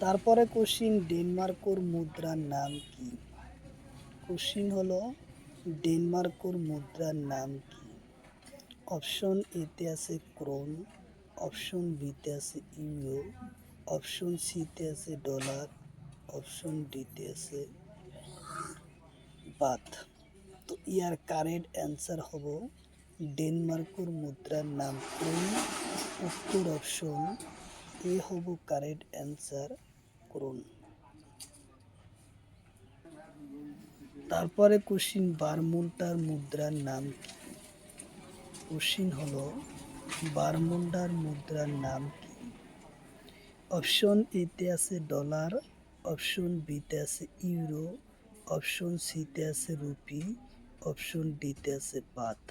তারপরে কোশ্চিন ডেনমার্কর মুদ্রার নাম কি? কোশ্চিন হলো ডেনমার্কর মুদ্রার নাম কি? অপশন এতে আছে ক্রোন, অপশন বিতে আছে ইউরো, অপশন সিতে আছে ডলার, অপশন ডিতে আছে বাত। তো ইয়ার কারেক্ট অ্যান্সার হব ডেনমার্কর মুদ্রার নাম ক্রোন। উত্তর অপশন এ হব কারেক্ট অ্যান্সার, ক্রোন। তারপরে কোশ্চিন বারমুন্ডার মুদ্রার নাম কি? কোশ্চিন হলো বারমুন্ডার মুদ্রার নাম কি? অপশন এতে আছে ডলার, অপশন বিতে আছে ইউরো, অপশন সিতে আছে রুপি, অপশন ডিতে আছে বাত।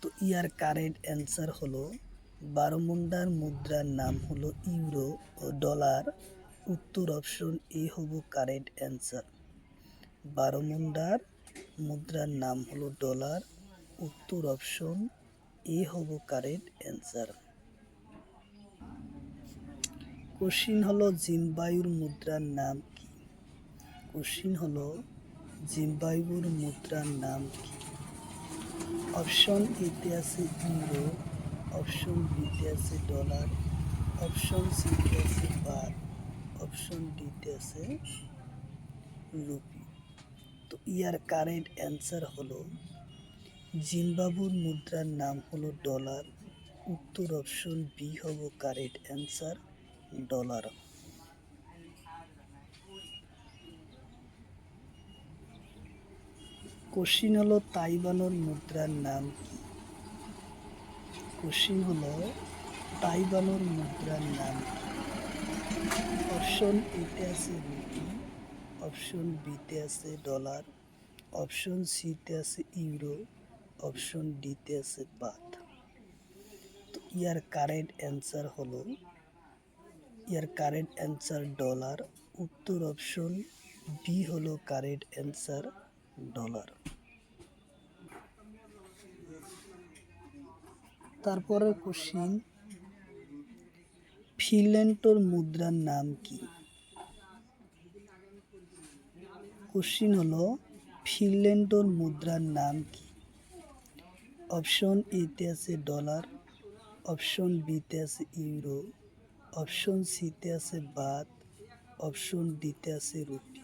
তো ইয়ার কারেক্ট অ্যান্সার হলো বারমুন্ডার মুদ্রার নাম হলো ইউরো ও ডলার। উত্তর অপশন এ হব কারেক্ট অ্যান্সার। বারমুন্ডার মুদ্রার নাম হলো ডলার। উত্তর অপশন এ হব কারেক্ট অ্যান্সার। কোশ্চিন হলো জিম্বাবুয়ের মুদ্রার নাম কি? কোশ্চিন হলো জিম্বাবুয়ের মুদ্রার নাম কি? অপশন এতে আছে ইউরো, অপশন বিতে আছে ডলার, অপশন সিতে আছে বাত, অপশন ডিতে আছে রুপি। তো ইয়ার কারেক্ট অ্যান্সার হলো জিম্বাবুয়ের মুদ্রার নাম হলো ডলার। উত্তর অপশন বি হব কারেক্ট অ্যান্সার, ডলার। কোশ্চিন হলো তাইওয়ানের মুদ্রার নাম কি? কোশ্চিন হলো তাইওয়ানের মুদ্রার নাম কি? অপশন এতে আছে রুপি, অপশন বিতে আছে ডলার, অপশন সিতে আছে ইউরো, অপশন ডিতে আছে বাত। তো ইয়ার কারেক্ট অ্যান্সার ডলার। উত্তর অপশন বি হলো কারেক্ট অ্যান্সার, ডলার। তারপরে কোশ্চিন ফিনল্যান্ডের মুদ্রার নাম কি? কোশ্চিন হলো ফিনল্যান্ডের মুদ্রার নাম কি? অপশন এতে আছে ডলার, অপশন বিতে আছে ইউরো, অপশন সিতে আছে বাত, অপশন ডিতে আছে রুপি।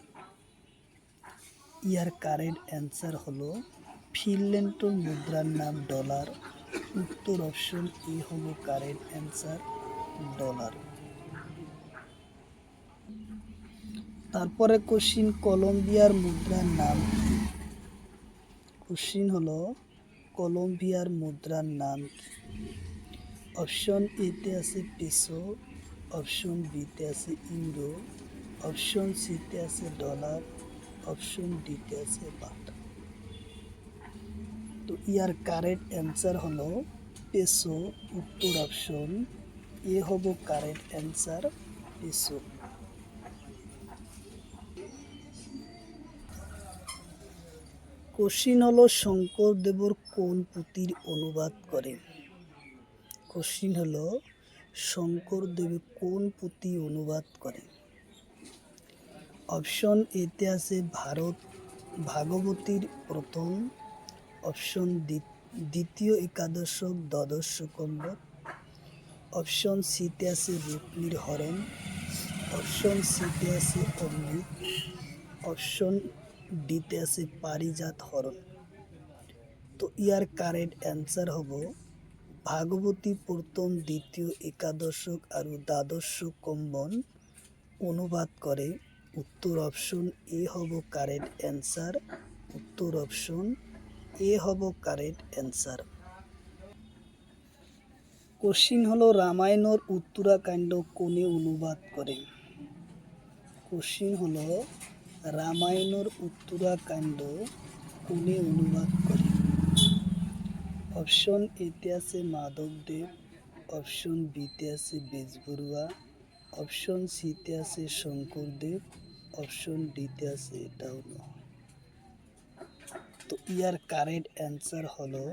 ইয়ার কারেক্ট অ্যান্সার হলো ফিনল্যান্ডের মুদ্রার নাম ডলার। উত্তর অপশন এ হলো কারেক্ট অ্যান্সার, ডলার। তারপরে কোশ্চিন, কলম্বিয়ার মুদ্রার নাম কি? কোশ্চিন হলো কলম্বিয়ার মুদ্রার নাম কি? অপশন এতে আছে পেসো, অপশন বিতে আছে ইউরো, অপশন সিতে আছে ডলার, অপশন ডিতে আছে বাট। তো ইয়ার কারেক্ট অ্যান্সার হলো পেসো। উত্তর অপশন এ হব কারেক্ট অ্যান্সার, পেসো। কোশ্চিন হলো শঙ্করদেবর কোন পুঁথির অনুবাদ করেন? কোশ্চিন হলো শঙ্করদেব কোন পুঁথি অনুবাদ করেন? অপশন এতে আছে ভাগবতীর প্রথম, অপশন দ্বিতীয় একাদশক দ্বাদশ কম্বর, অপশন সিতে আছে রুক্মির হরণ, অপশন সিতে আছে অমৃত, অপশন ডিতে আছে পারিজাত হরণ। তো ইয়ার কারেক্ট অ্যান্সার হব ভাগবতী প্রথম, দ্বিতীয় একাদশক আর দ্বাদশ কম্বন অনুবাদ করে। উত্তর অপশন এ হব কারেক্ট অ্যান্সার। উত্তর অপশন এ হব কারেক্ট অ্যান্সার। কোশ্চিন হলো রামায়ণের উত্তরাকাণ্ড কোনে অনুবাদ করে? কোশ্চিন হলো রামায়ণের উত্তরাকাণ্ড কোনে অনুবাদ করে? অপশন এতে আছে মাধবদেব, অপশন বিতে আছে বেজবরুয়া, অপশন সিতে আছে শঙ্করদেব, অপশন ডিতে আছে এটাও নয়। তো ইয়ার কারেক্ট অ্যান্সার হলো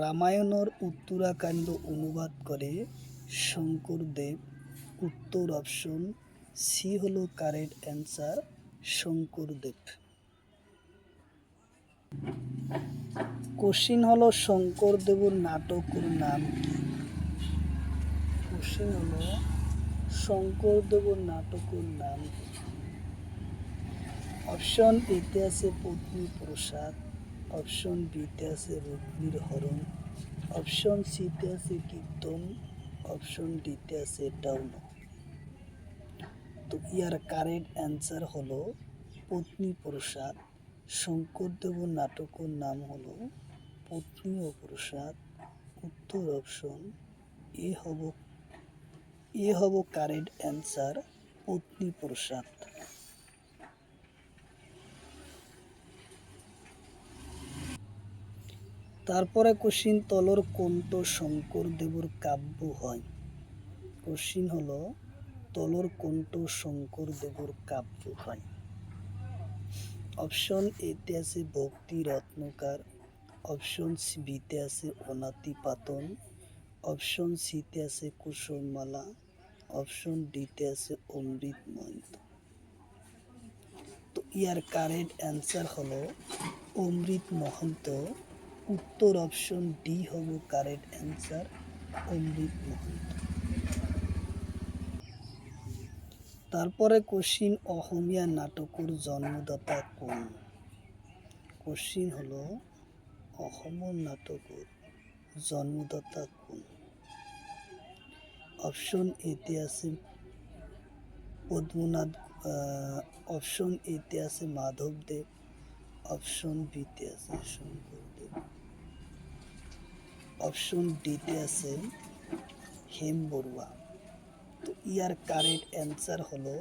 রামায়ণের উত্তরাকাণ্ড অনুবাদ করে শঙ্করদেব। উত্তর অপশন সি হলো কারেক্ট অ্যান্সার, শঙ্করদেব। কোশ্চিন হলো শঙ্করদেবর নাটকের নাম কি? কোশ্চিন হলো শঙ্করদেবর নাটকের নাম কি? অপশন এতে আছে পত্নী প্রসাদ, অপশন বিতে আছে রুক্মির হরণ, অপশন সিতে আছে কীর্তন, অপশন ডিতে আছে ডাউন। তো ইয়ার কারেক্ট অ্যান্সার হলো পত্নী প্রসাদ। শঙ্করদেবর নাটকের নাম হলো পত্নী ও প্রসাদ। উত্তর অপশন এ হব কারেক্ট অ্যান্সার, পত্নী প্রসাদ। তারপরে কোশ্চিন, তলর কোনটো শঙ্করদেবর কাব্য হয়? কোশ্চিন হলো তলর কোনটো শঙ্করদেবর কাব্য হয়? অপশন এতে আছে ভক্তি রত্নকার, অপশন বিতে আছে অনাতিপাতন, অপশন সিতে আছে কুসুমমালা, অপশন ডিতে আছে অমৃত মন্ত্র। তো ইয়ার কারেক্ট অ্যান্সার হলো অমৃত মহন্ত। উত্তর অপশন ডি হব কারেক্ট অ্যান্সার, অমৃত মহন্ত। তারপরে কোশ্চিন, অসমীয়া নাটকের জন্মদাতা কোন? কোশ্চিন হলো অসমৰ নাটকের জন্মদাতা কোন? অপশন এতে আছে পদ্মনাথ, অপশন এতে আছে মাধবদেব, অপশন বিতে আছে শঙ্করদেব, অপশন ডিতে আছে হেম বৰুৱা। তো ইয়ার কারেক্ট অ্যান্সার হলো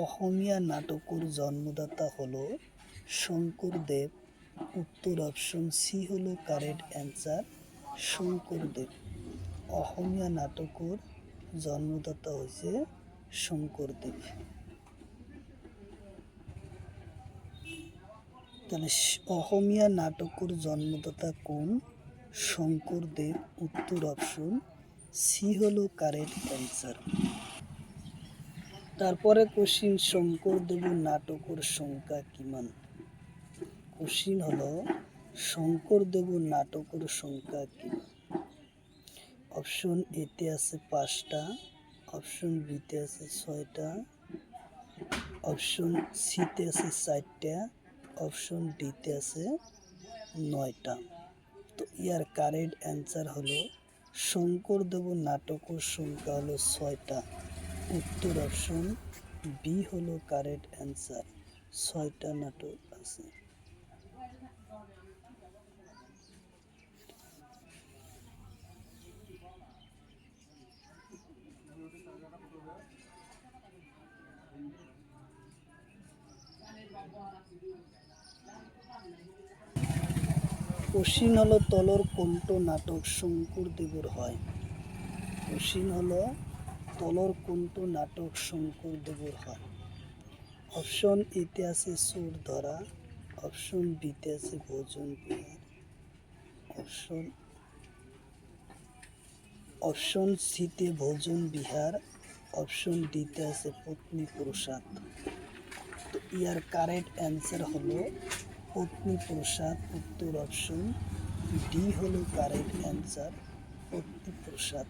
অসমীয়া নাটকের জন্মদাতা হলো শঙ্করদেব। উত্তর অপশন সি হলো কারেক্ট অ্যান্সার, শঙ্করদেব। অসমীয়া নাটকের জন্মদাতা হয়েছে শঙ্করদেব। তাহলে অসমীয়া নাটকের জন্মদাতা কোন? শঙ্করদেব। উত্তর অপশন সি হলো কারেক্ট অ্যান্সার। তারপরে কোশ্চিন, শঙ্করদেবর নাটকের সংখ্যা কিমান? কোশ্চিন হলো শঙ্করদেবর নাটকের সংখ্যা কিমান? অপশন এতে আছে 5টা, অপশন বিতে আছে 6টা, অপশন সিতে আছে 4টা, অপশন ডিতে আছে 9টা। তো ইয়ার কারেক্ট অ্যান্সার হলো শঙ্করদেব নাটকের সংখ্যা হলো 6টা। উত্তর অপশন বি হলো কারেক্ট অ্যান্সার, 6টা নাটক আছে। কশিন হলো তলর কোনটো নাটক শঙ্করদেবর হয়? কশিন হলো তলর কোনটো নাটক শঙ্করদেবর হয়? অপশন এতে আছে চোর ধরা, অপশন বিতে আছে ভোজন বিহার, অপশন সিতে ভোজন বিহার, অপশন ডিতে আছে পত্নী প্রসাদ। তো ইয়ার কারেক্ট অ্যান্সার হলো পত্নী প্রসাদ। উত্তর অপশন ডি হলো কারেক্ট অ্যান্সার, পত্নী প্রসাদ।